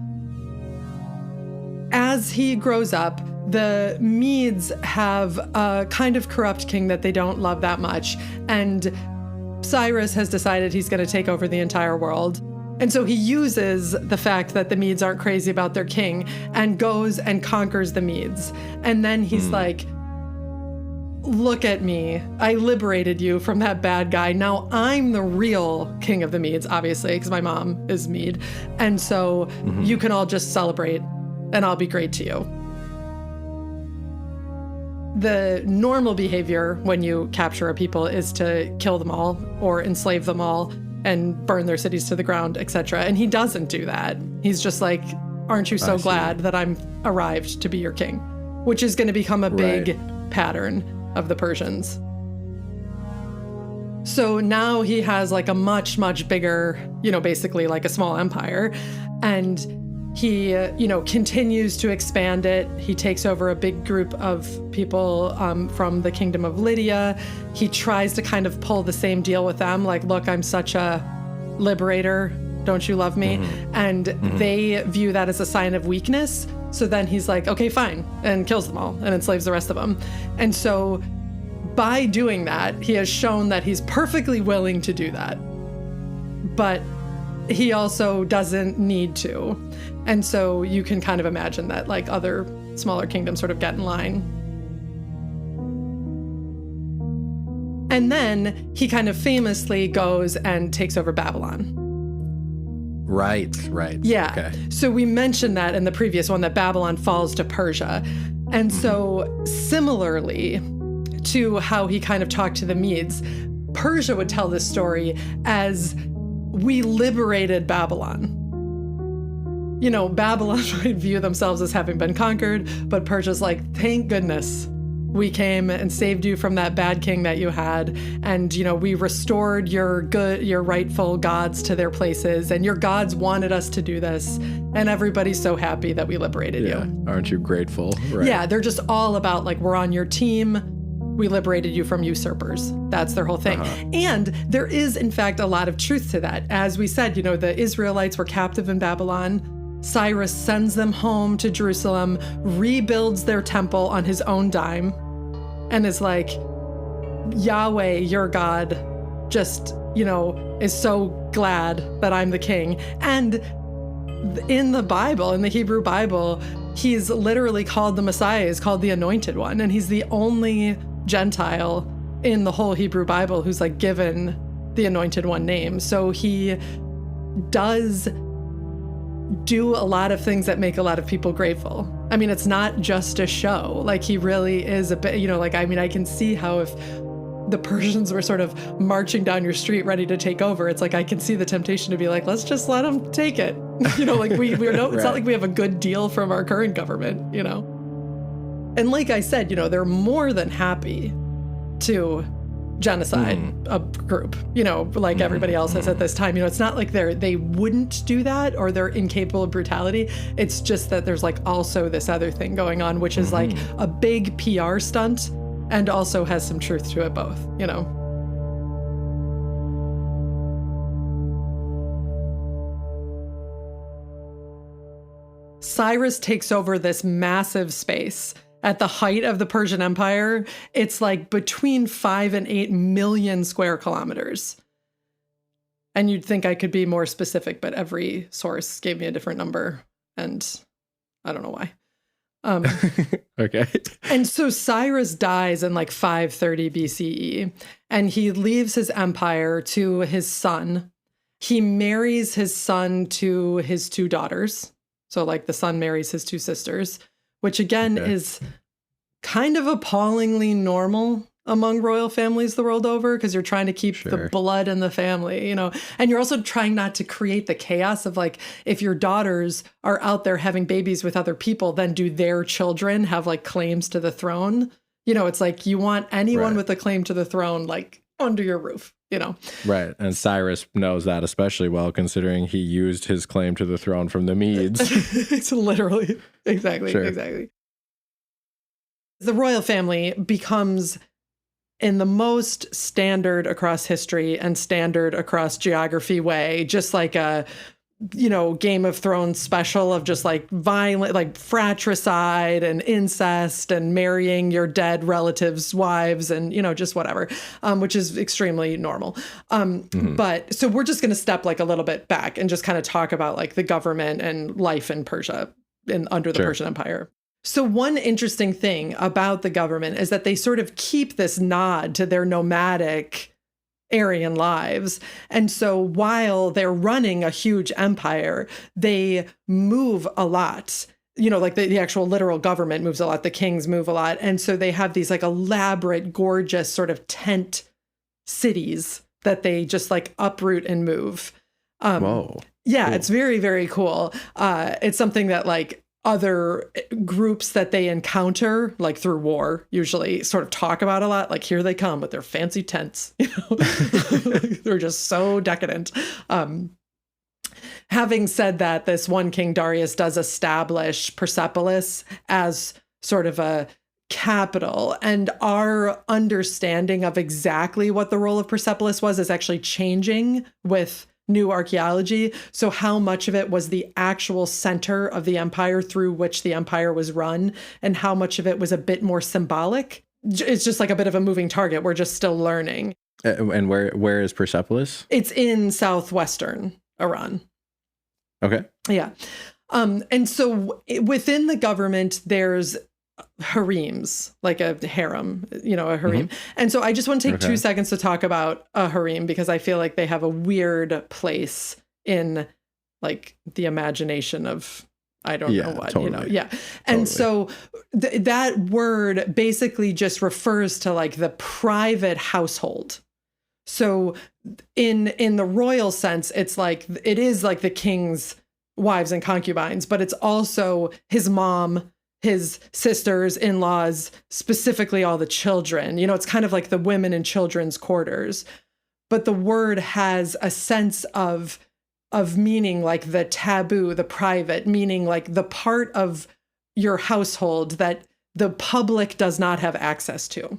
As he grows up, the Medes have a kind of corrupt king that they don't love that much. And Cyrus has decided he's going to take over the entire world. And so he uses the fact that the Medes aren't crazy about their king and goes and conquers the Medes. And then he's like, look at me. I liberated you from that bad guy. Now I'm the real king of the Medes, obviously, because my mom is Mede. And so you can all just celebrate and I'll be great to you. The normal behavior when you capture a people is to kill them all or enslave them all and burn their cities to the ground, etc. And he doesn't do that. He's just like, aren't you so glad that I'm arrived to be your king? Which is going to become a big pattern of the Persians. So now he has like a much, much bigger, basically like a small empire. And he, continues to expand it. He takes over a big group of people from the kingdom of Lydia. He tries to kind of pull the same deal with them. Like, look, I'm such a liberator. Don't you love me? And they view that as a sign of weakness. So then he's like, okay, fine, and kills them all and enslaves the rest of them. And so by doing that, he has shown that he's perfectly willing to do that. But he also doesn't need to. And so you can kind of imagine that like other smaller kingdoms sort of get in line. And then he kind of famously goes and takes over Babylon. Right. Yeah. Okay. So we mentioned that in the previous one, that Babylon falls to Persia. And so similarly to how he kind of talked to the Medes, Persia would tell this story as we liberated Babylon. Babylon would view themselves as having been conquered, but Persia's like, thank goodness we came and saved you from that bad king that you had. And, we restored your rightful gods to their places, and your gods wanted us to do this. And everybody's so happy that we liberated you. Aren't you grateful? Right. Yeah, they're just all about like, we're on your team. We liberated you from usurpers. That's their whole thing. And there is, in fact, a lot of truth to that. As we said, the Israelites were captive in Babylon. Cyrus sends them home to Jerusalem, rebuilds their temple on his own dime, and is like, Yahweh, your God, just, is so glad that I'm the king. And in the Bible, in the Hebrew Bible, he's literally called the Messiah, is called the Anointed One. And he's the only Gentile in the whole Hebrew Bible who's like given the Anointed One name. So he does do a lot of things that make a lot of people grateful. I mean, it's not just a show. Like, he really is a bit, I can see how if the Persians were sort of marching down your street ready to take over, it's like, I can see the temptation to be like, let's just let them take it. We're no, it's not like we have a good deal from our current government, And like I said, they're more than happy to genocide a group, like everybody else is at this time. It's not like they wouldn't do that or they're incapable of brutality. It's just that there's like also this other thing going on, which is like a big PR stunt and also has some truth to it both, Cyrus takes over this massive space. At the height of the Persian Empire, it's like between 5 and 8 million square kilometers. And you'd think I could be more specific, but every source gave me a different number, and I don't know why. Okay. And so Cyrus dies in like 530 BCE, and he leaves his empire to his son. He marries his son to his 2 daughters. So like the son marries his 2 sisters, which again is kind of appallingly normal among royal families the world over, because you're trying to keep the blood in the family, and you're also trying not to create the chaos of like, if your daughters are out there having babies with other people, then do their children have like claims to the throne? It's like you want anyone with a claim to the throne like under your roof, Right. And Cyrus knows that especially well, considering he used his claim to the throne from the Medes. It's literally, exactly. The royal family becomes, in the most standard across history and standard across geography way, just like a, Game of Thrones special of just like violent, like fratricide and incest and marrying your dead relatives' wives and, just whatever, which is extremely normal. But so we're just going to step like a little bit back and just kind of talk about like the government and life in Persia under the Persian Empire. So one interesting thing about the government is that they sort of keep this nod to their nomadic Aryan lives. And so while they're running a huge empire, they move a lot. Like the actual literal government moves a lot. The kings move a lot. And so they have these like elaborate, gorgeous sort of tent cities that they just like uproot and move. Whoa. Yeah, cool. It's very, very cool. It's something that like other groups that they encounter, like through war, usually sort of talk about a lot. Like here they come with their fancy tents. They're just so decadent. Having said that, this one king Darius does establish Persepolis as sort of a capital, and our understanding of exactly what the role of Persepolis was is actually changing with new archaeology. So how much of it was the actual center of the empire through which the empire was run, and how much of it was a bit more symbolic? It's just like a bit of a moving target. We're just still learning. And where is Persepolis? It's in southwestern Iran. Okay. Yeah. And so within the government, there's harems, like a harem, a harem. And so I just want to take 2 seconds to talk about a harem, because I feel like they have a weird place in like the imagination of, I don't know what, totally. Yeah. And so that word basically just refers to like the private household. So in the royal sense, it is like the king's wives and concubines, but it's also his mom, his sisters, in-laws, specifically all the children. It's kind of like the women and children's quarters. But the word has a sense of meaning like the taboo, the private, meaning like the part of your household that the public does not have access to.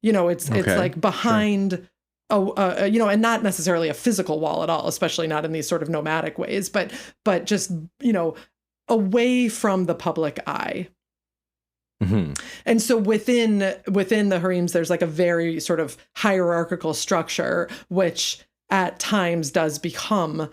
It's like behind and not necessarily a physical wall at all, especially not in these sort of nomadic ways, but just, away from the public eye. And so within the harems, there's like a very sort of hierarchical structure, which at times does become,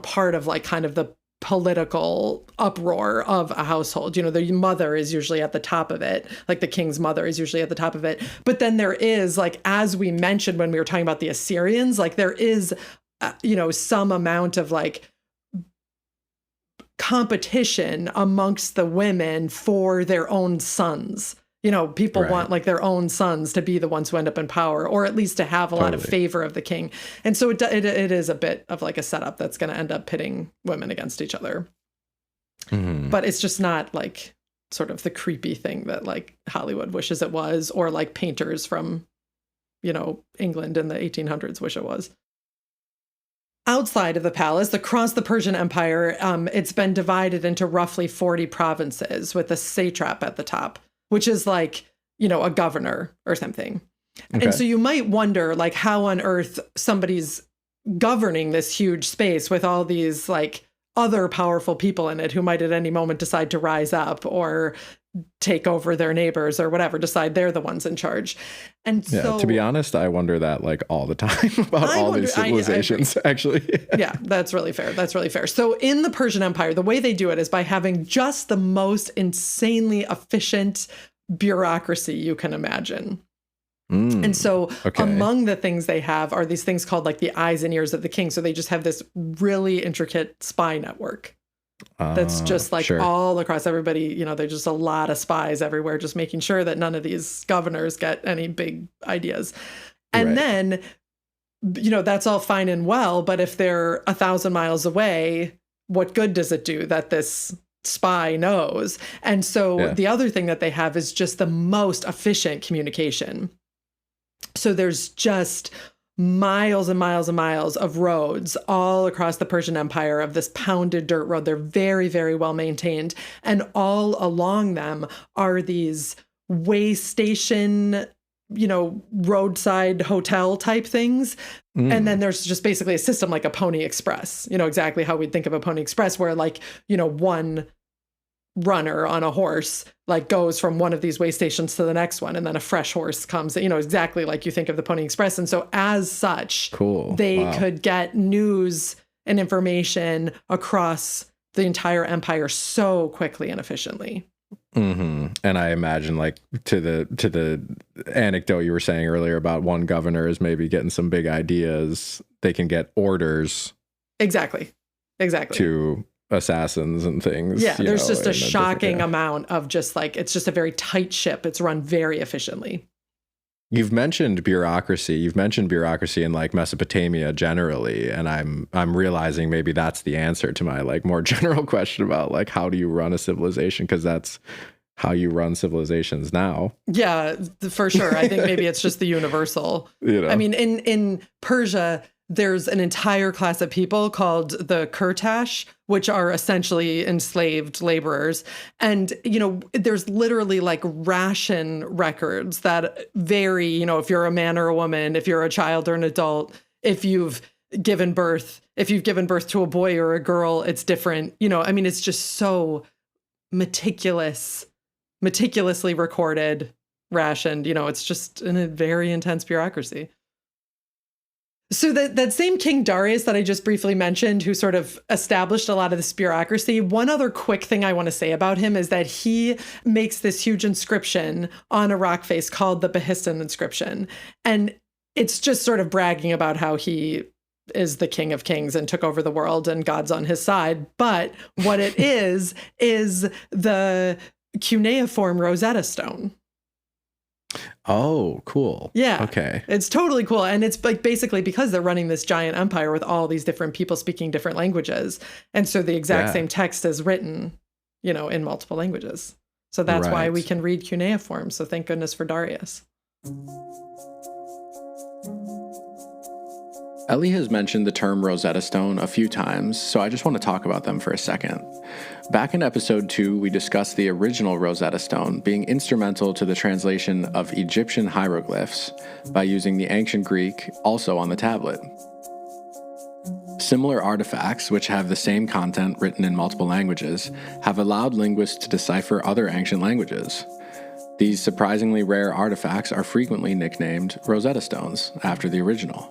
part of like kind of the political uproar of a household. The mother is usually at the top of it, like the king's mother is usually at the top of it. But then there is, like, as we mentioned when we were talking about the Assyrians, like there is, some amount of like competition amongst the women for their own sons. People want like their own sons to be the ones who end up in power, or at least to have a lot of favor of the king. And so it is a bit of like a setup that's going to end up pitting women against each other. But it's just not like sort of the creepy thing that like Hollywood wishes it was, or like painters from, England in the 1800s wish it was. Outside of the palace, across the Persian Empire, it's been divided into roughly 40 provinces with a satrap at the top, which is like, a governor or something. Okay. And so you might wonder, like, how on earth somebody's governing this huge space with all these like other powerful people in it who might at any moment decide to rise up or take over their neighbors or whatever, decide they're the ones in charge. And so, to be honest, I wonder that like all the time about all these civilizations, actually. Yeah, that's really fair. That's really fair. So in the Persian Empire, the way they do it is by having just the most insanely efficient bureaucracy you can imagine. And so among the things they have are these things called like the eyes and ears of the king. So they just have this really intricate spy network. That's just like all across everybody, there's just a lot of spies everywhere, just making sure that none of these governors get any big ideas. And then, that's all fine and well, but if they're 1,000 miles away, what good does it do that this spy knows? And so the other thing that they have is just the most efficient communication. So there's just miles and miles and miles of roads all across the Persian Empire of this pounded dirt road. They're very, very well maintained. And all along them are these way station, roadside hotel type things. And then there's just basically a system like a Pony Express, exactly how we'd think of a Pony Express, where one runner on a horse goes from one of these way stations to the next one, and then a fresh horse comes, exactly like you think of the Pony Express. And so as such, they could get news and information across the entire empire so quickly and efficiently. Mm-hmm. And I imagine to the anecdote you were saying earlier about one governor is maybe getting some big ideas, they can get orders exactly to assassins and things. Yeah, there's just a shocking amount of it's just a very tight ship. It's run very efficiently. You've mentioned bureaucracy in Mesopotamia generally, and I'm realizing maybe that's the answer to my more general question about how do you run a civilization, because that's how you run civilizations now. Yeah, for sure. I think maybe it's just the universal. I mean, in Persia, there's an entire class of people called the Kurtash, which are essentially enslaved laborers. And, there's literally ration records that vary, if you're a man or a woman, if you're a child or an adult, if you've given birth to a boy or a girl, it's different. It's just so meticulously recorded, rationed, it's just a very intense bureaucracy. So that same King Darius that I just briefly mentioned, who sort of established a lot of this bureaucracy, one other quick thing I want to say about him is that he makes this huge inscription on a rock face called the Behistun inscription. And it's just sort of bragging about how he is the king of kings and took over the world and God's on his side. But what it is the cuneiform Rosetta Stone. Oh, cool. Yeah. Okay. It's totally cool. And it's basically because they're running this giant empire with all these different people speaking different languages. And so the exact same text is written, in multiple languages. So that's why we can read cuneiform. So thank goodness for Darius. Ellie has mentioned the term Rosetta Stone a few times, so I just want to talk about them for a second. Back in episode 2, we discussed the original Rosetta Stone being instrumental to the translation of Egyptian hieroglyphs by using the ancient Greek also on the tablet. Similar artifacts, which have the same content written in multiple languages, have allowed linguists to decipher other ancient languages. These surprisingly rare artifacts are frequently nicknamed Rosetta Stones after the original.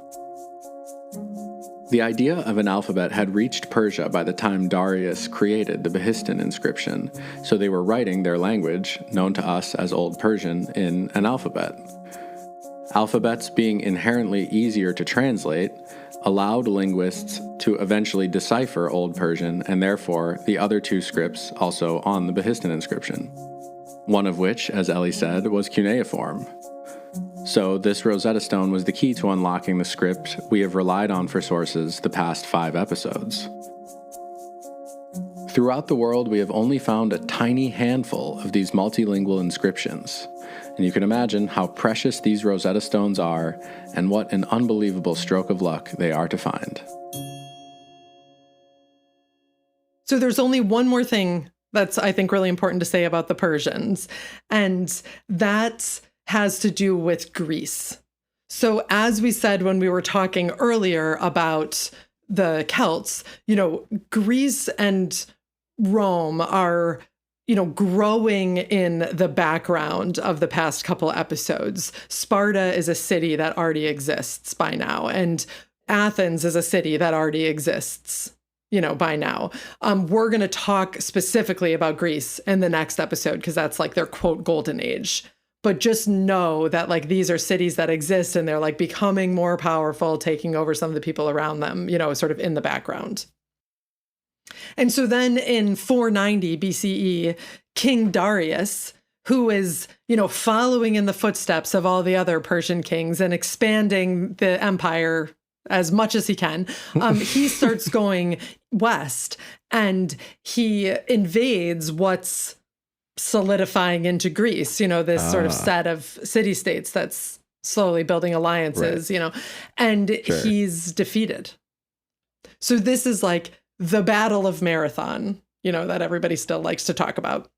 The idea of an alphabet had reached Persia by the time Darius created the Behistun inscription, so they were writing their language, known to us as Old Persian, in an alphabet. Alphabets being inherently easier to translate allowed linguists to eventually decipher Old Persian and therefore the other two scripts also on the Behistun inscription, one of which, as Ellie said, was cuneiform. So this Rosetta Stone was the key to unlocking the script we have relied on for sources the past 5 episodes. Throughout the world, we have only found a tiny handful of these multilingual inscriptions, and you can imagine how precious these Rosetta Stones are and what an unbelievable stroke of luck they are to find. So there's only one more thing that's, I think, really important to say about the Persians, and that has to do with Greece. So as we said when we were talking earlier about the Celts, Greece and Rome are, growing in the background of the past couple episodes. Sparta is a city that already exists by now, and Athens is a city that already exists, by now. We're going to talk specifically about Greece in the next episode because that's their quote golden age. But just know that these are cities that exist and they're becoming more powerful, taking over some of the people around them, sort of in the background. And so then in 490 BCE, King Darius, who is, following in the footsteps of all the other Persian kings and expanding the empire as much as he can, he starts going west and he invades what's solidifying into Greece, this sort of set of city-states that's slowly building alliances, and he's defeated. So this is like the Battle of Marathon, that everybody still likes to talk about.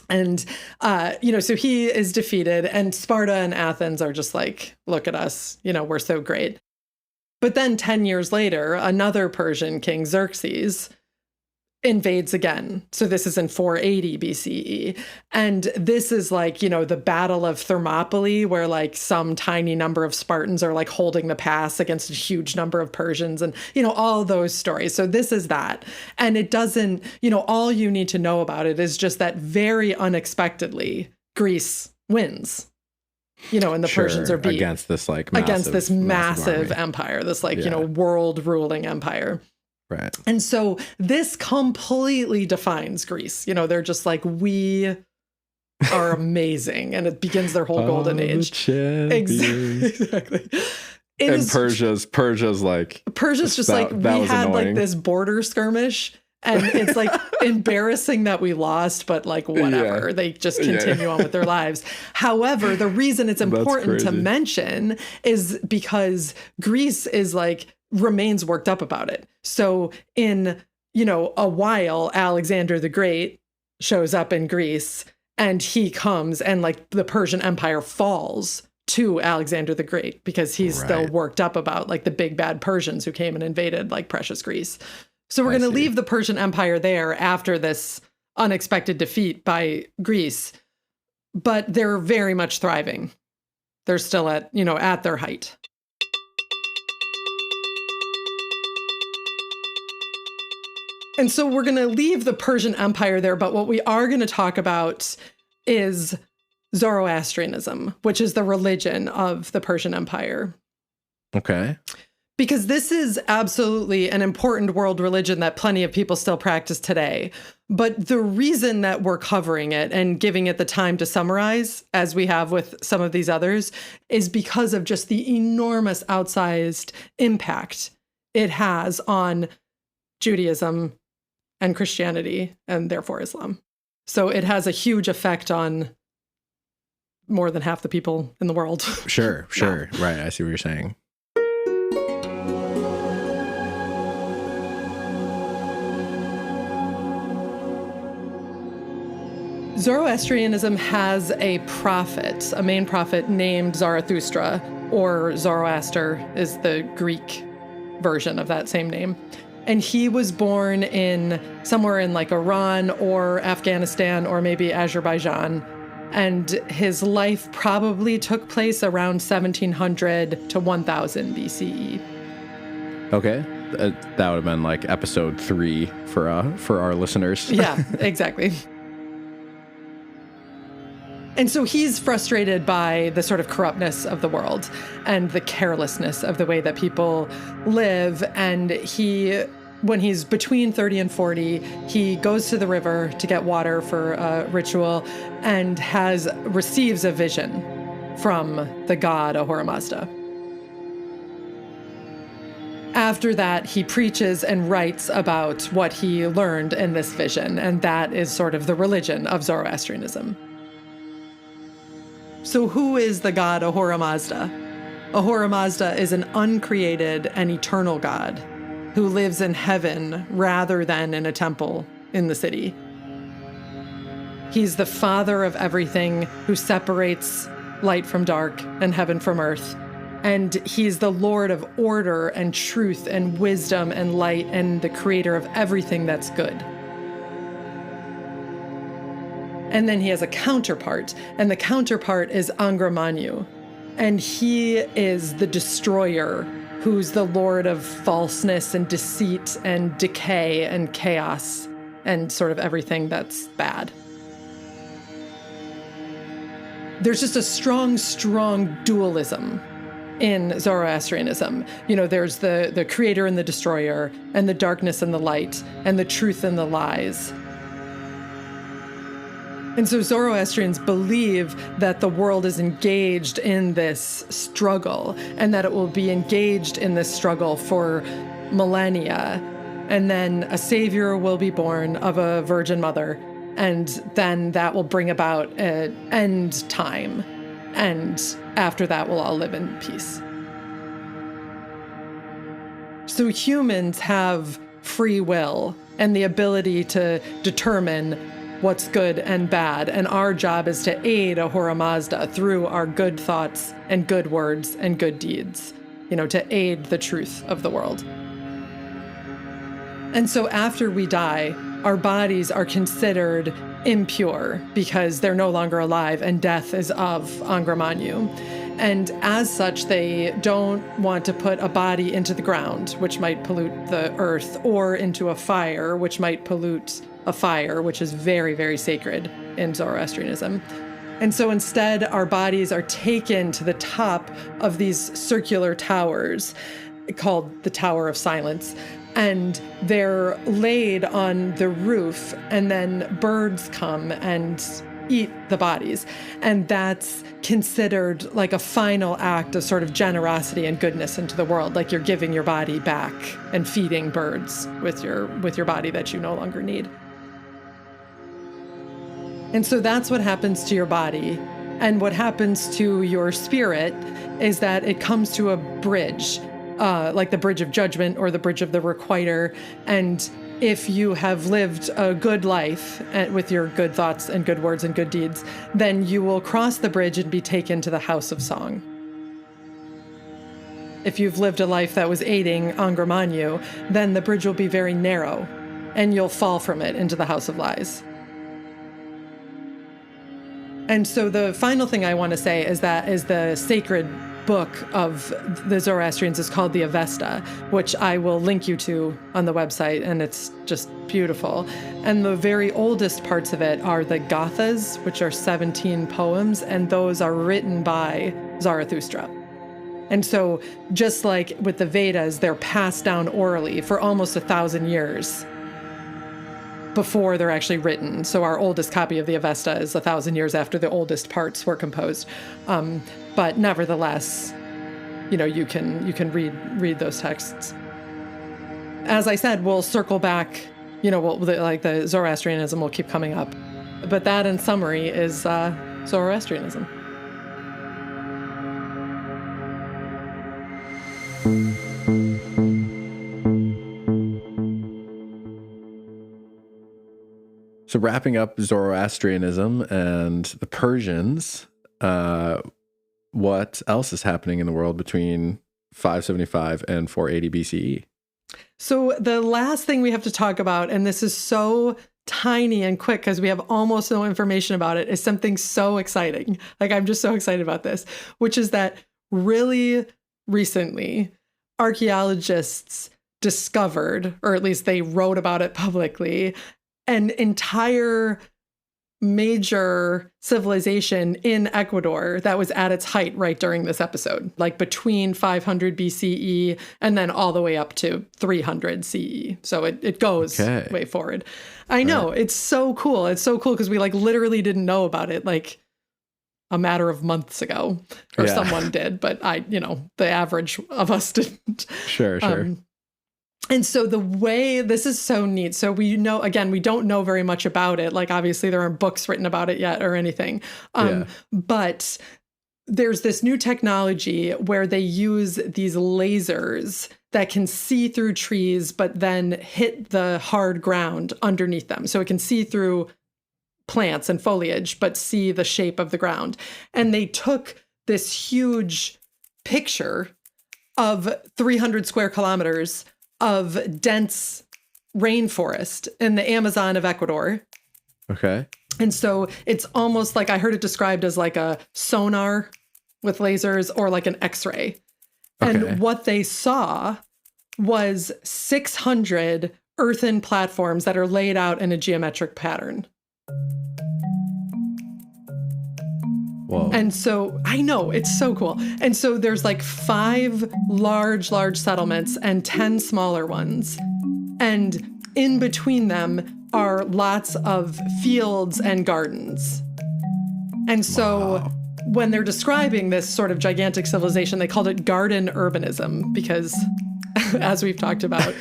And, so he is defeated, and Sparta and Athens are just like, look at us, we're so great. But then 10 years later, another Persian king, Xerxes, invades again. So this is in 480 BCE. And this is like, the Battle of Thermopylae, where like some tiny number of Spartans are like holding the pass against a huge number of Persians, and, all those stories. So this is that. And it doesn't, all you need to know about it is just that very unexpectedly, Greece wins. And the Persians are beat against this massive empire, this world ruling empire. Right. And so this completely defines Greece. They're just like, we are amazing. And it begins their whole golden age. Exactly. Persia's just like, we had annoying. Like this border skirmish. And it's like embarrassing that we lost, but like whatever. Yeah. They just continue on with their lives. However, the reason it's important to mention is because Greece is like remains worked up about it. So in, a while, Alexander the Great shows up in Greece, and he comes, and like the Persian Empire falls to Alexander the Great because he's still worked up about like the big bad Persians who came and invaded like precious Greece. So we're going to leave the Persian Empire there after this unexpected defeat by Greece, but they're very much thriving. They're still at their height. And so we're going to leave the Persian Empire there, but what we are going to talk about is Zoroastrianism, which is the religion of the Persian Empire. Okay. Because this is absolutely an important world religion that plenty of people still practice today. But the reason that we're covering it and giving it the time to summarize, as we have with some of these others, is because of just the enormous outsized impact it has on Judaism and Christianity, and therefore Islam. So it has a huge effect on more than half the people in the world. Sure. Yeah. Right. I see what you're saying. Zoroastrianism has a prophet, a main prophet named Zarathustra, or Zoroaster is the Greek version of that same name. And he was born in somewhere in like Iran or Afghanistan or maybe Azerbaijan. And his life probably took place around 1700 to 1000 BCE. Okay. That would have been like episode 3 for our listeners. Yeah, exactly. And so he's frustrated by the sort of corruptness of the world and the carelessness of the way that people live. And when he's between 30 and 40, he goes to the river to get water for a ritual and receives a vision from the god Ahura Mazda. After that, he preaches and writes about what he learned in this vision. And that is sort of the religion of Zoroastrianism. So who is the god Ahura Mazda? Ahura Mazda is an uncreated and eternal god who lives in heaven rather than in a temple in the city. He's the father of everything who separates light from dark and heaven from earth. And he's the Lord of order and truth and wisdom and light and the creator of everything that's good. And then he has a counterpart, and the counterpart is Angra Mainyu. And he is the destroyer, who's the lord of falseness and deceit and decay and chaos and sort of everything that's bad. There's just a strong, strong dualism in Zoroastrianism. There's the creator and the destroyer, and the darkness and the light, and the truth and the lies. And so Zoroastrians believe that the world is engaged in this struggle and that it will be engaged in this struggle for millennia. And then a savior will be born of a virgin mother. And then that will bring about an end time. And after that, we'll all live in peace. So humans have free will and the ability to determine what's good and bad. And our job is to aid Ahura Mazda through our good thoughts and good words and good deeds, to aid the truth of the world. And so after we die, our bodies are considered impure because they're no longer alive and death is of Angra Mainyu. And as such, they don't want to put a body into the ground, which might pollute the earth, or into a fire, which might pollute a fire, which is very, very sacred in Zoroastrianism. And so instead, our bodies are taken to the top of these circular towers called the Tower of Silence. And they're laid on the roof, and then birds come and eat the bodies. And that's considered like a final act of sort of generosity and goodness into the world, like you're giving your body back and feeding birds with your body that you no longer need. And so that's what happens to your body. And what happens to your spirit is that it comes to a bridge, like the bridge of judgment or the bridge of the requiter. And if you have lived a good life with your good thoughts and good words and good deeds, then you will cross the bridge and be taken to the house of song. If you've lived a life that was aiding Angra Mainyu, then the bridge will be very narrow and you'll fall from it into the house of lies. And so the final thing I want to say is the sacred book of the Zoroastrians is called the Avesta, which I will link you to on the website, and it's just beautiful. And the very oldest parts of it are the Gathas, which are 17 poems, and those are written by Zarathustra. And so just like with the Vedas, they're passed down orally for almost 1,000 years before they're actually written. So our oldest copy of the Avesta is 1,000 years after the oldest parts were composed. But nevertheless, you can read those texts. As I said, we'll circle back, the Zoroastrianism will keep coming up. But that in summary is Zoroastrianism. So wrapping up Zoroastrianism and the Persians, what else is happening in the world between 575 and 480 BCE? So the last thing we have to talk about, and this is so tiny and quick because we have almost no information about it, is something so exciting. Like, I'm just so excited about this, which is that really recently, archaeologists discovered, or at least they wrote about it publicly, an entire major civilization in Ecuador that was at its height right during this episode, like between 500 BCE and then all the way up to 300 CE. So it goes way forward. I know, it's so cool. It's so cool because we literally didn't know about it a matter of months ago, or someone did, but the average of us didn't. Sure. And so this is so neat. So we know, again, we don't know very much about it. Obviously there aren't books written about it yet or anything. But there's this new technology where they use these lasers that can see through trees, but then hit the hard ground underneath them. So it can see through plants and foliage, but see the shape of the ground. And they took this huge picture of 300 square kilometers of dense rainforest in the Amazon of Ecuador. Okay. And so it's almost like, I heard it described as like a sonar with lasers or like an X-ray. Okay. And what they saw was 600 earthen platforms that are laid out in a geometric pattern. Whoa. And so, I know, it's so cool. And so there's 5 large settlements and 10 smaller ones. And in between them are lots of fields and gardens. And so when they're describing this sort of gigantic civilization, they called it garden urbanism because, as we've talked about,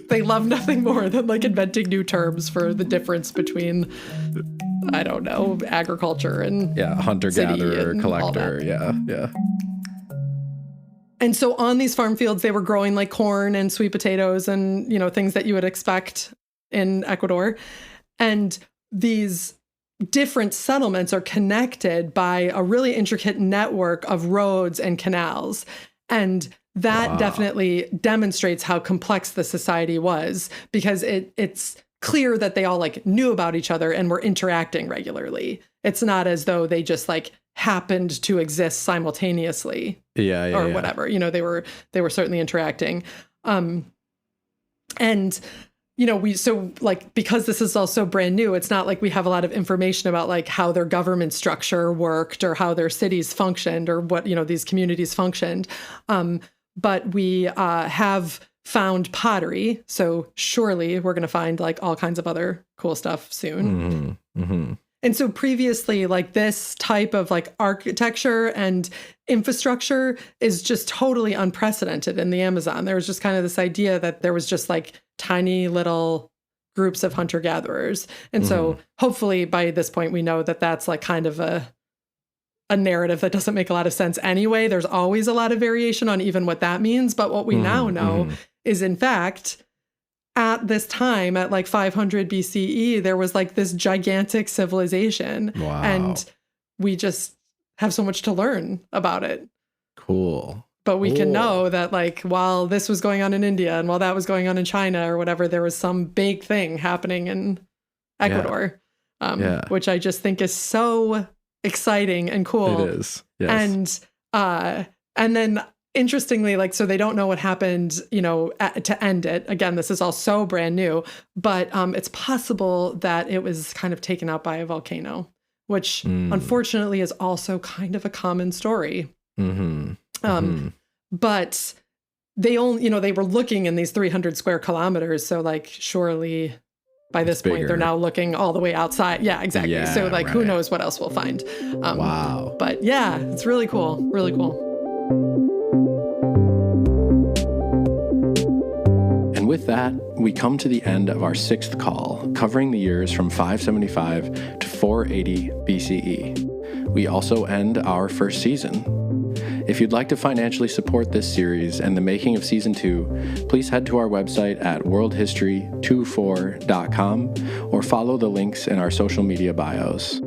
they love nothing more than inventing new terms for the difference between I don't know, agriculture and hunter-gatherer, collector. Yeah. And so on these farm fields, they were growing like corn and sweet potatoes and, things that you would expect in Ecuador. And these different settlements are connected by a really intricate network of roads and canals. And that definitely demonstrates how complex the society was, because it's clear that they all like knew about each other and were interacting regularly. It's not as though they just like happened to exist simultaneously or whatever. They were certainly interacting. Because this is also brand new, it's not like we have a lot of information about like how their government structure worked or how their cities functioned or what, these communities functioned. But we have found pottery. So surely we're going to find like all kinds of other cool stuff soon. And so previously, like this type of like architecture and infrastructure is just totally unprecedented in the Amazon. There was just kind of this idea that there was just like tiny little groups of hunter-gatherers. And so hopefully by this point, we know that that's like kind of a narrative that doesn't make a lot of sense anyway. There's always a lot of variation on even what that means. But what we now know is, in fact, at this time, at like 500 BCE, there was like this gigantic civilization. Wow. And we just have so much to learn about it. Cool. But we can know that like while this was going on in India and while that was going on in China or whatever, there was some big thing happening in Ecuador, which I just think is so exciting and cool. It is. Yes. And then interestingly, like, so they don't know what happened, to end it. Again, this is all so brand new, but it's possible that it was kind of taken out by a volcano, which unfortunately is also kind of a common story. But they only, they were looking in these 300 square kilometers. So like, surely by this point, they're now looking all the way outside. Yeah, exactly. Yeah, so like, who knows what else we'll find. Wow. But yeah, it's really cool. Really cool. And with that, we come to the end of our sixth call, covering the years from 575 to 480 BCE. We also end our first season. If you'd like to financially support this series and the making of Season 2, please head to our website at worldhistory24.com or follow the links in our social media bios.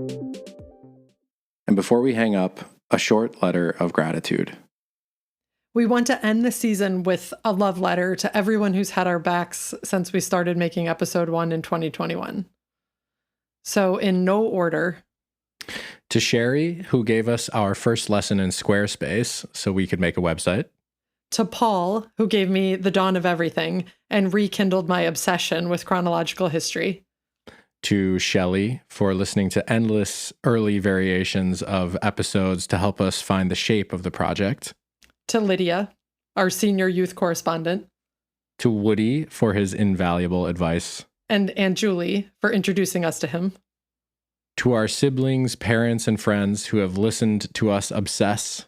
And before we hang up, a short letter of gratitude. We want to end the season with a love letter to everyone who's had our backs since we started making episode 1 in 2021. So in no order. To Sherry, who gave us our first lesson in Squarespace so we could make a website. To Paul, who gave me the dawn of everything and rekindled my obsession with chronological history. To Shelley for listening to endless early variations of episodes to help us find the shape of the project. To Lydia, our senior youth correspondent. To Woody for his invaluable advice. And Aunt Julie for introducing us to him. To our siblings, parents, and friends who have listened to us obsess.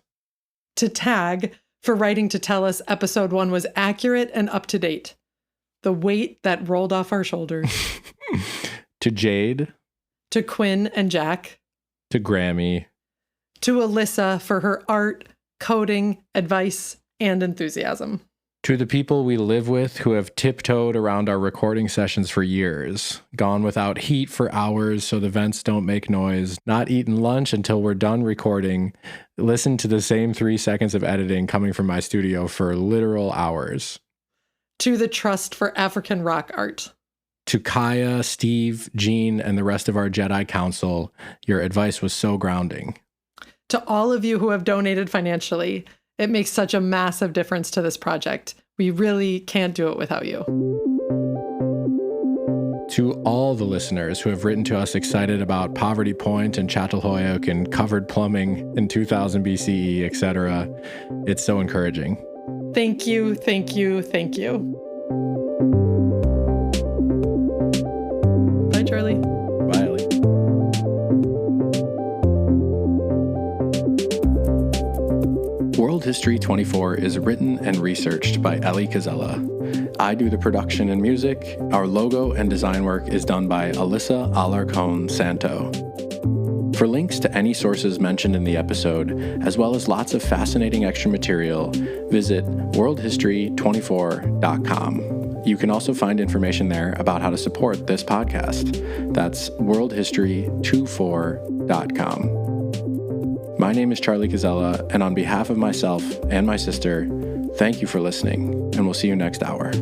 To Tag for writing to tell us episode 1 was accurate and up to date. The weight that rolled off our shoulders. To Jade. To Quinn and Jack. To Grammy. To Alyssa for her art, coding, advice, and enthusiasm. To the people we live with who have tiptoed around our recording sessions for years, gone without heat for hours so the vents don't make noise, not eaten lunch until we're done recording, listen to the same 3 seconds of editing coming from my studio for literal hours. To the Trust for African Rock Art. To Kaya, Steve, Jean, and the rest of our Jedi Council, your advice was so grounding. To all of you who have donated financially, it makes such a massive difference to this project. We really can't do it without you. To all the listeners who have written to us excited about Poverty Point and Çatalhöyük and covered plumbing in 2000 BCE, etc., it's so encouraging. Thank you, thank you, thank you. Bye, Charlie. Bye, Ellie. World History 24 is written and researched by Ellie Cazella. I do the production and music. Our logo and design work is done by Alyssa Alarcon Santo. For links to any sources mentioned in the episode, as well as lots of fascinating extra material, visit worldhistory24.com. You can also find information there about how to support this podcast. That's worldhistory24.com. My name is Charlie Casella, and on behalf of myself and my sister, thank you for listening, and we'll see you next hour.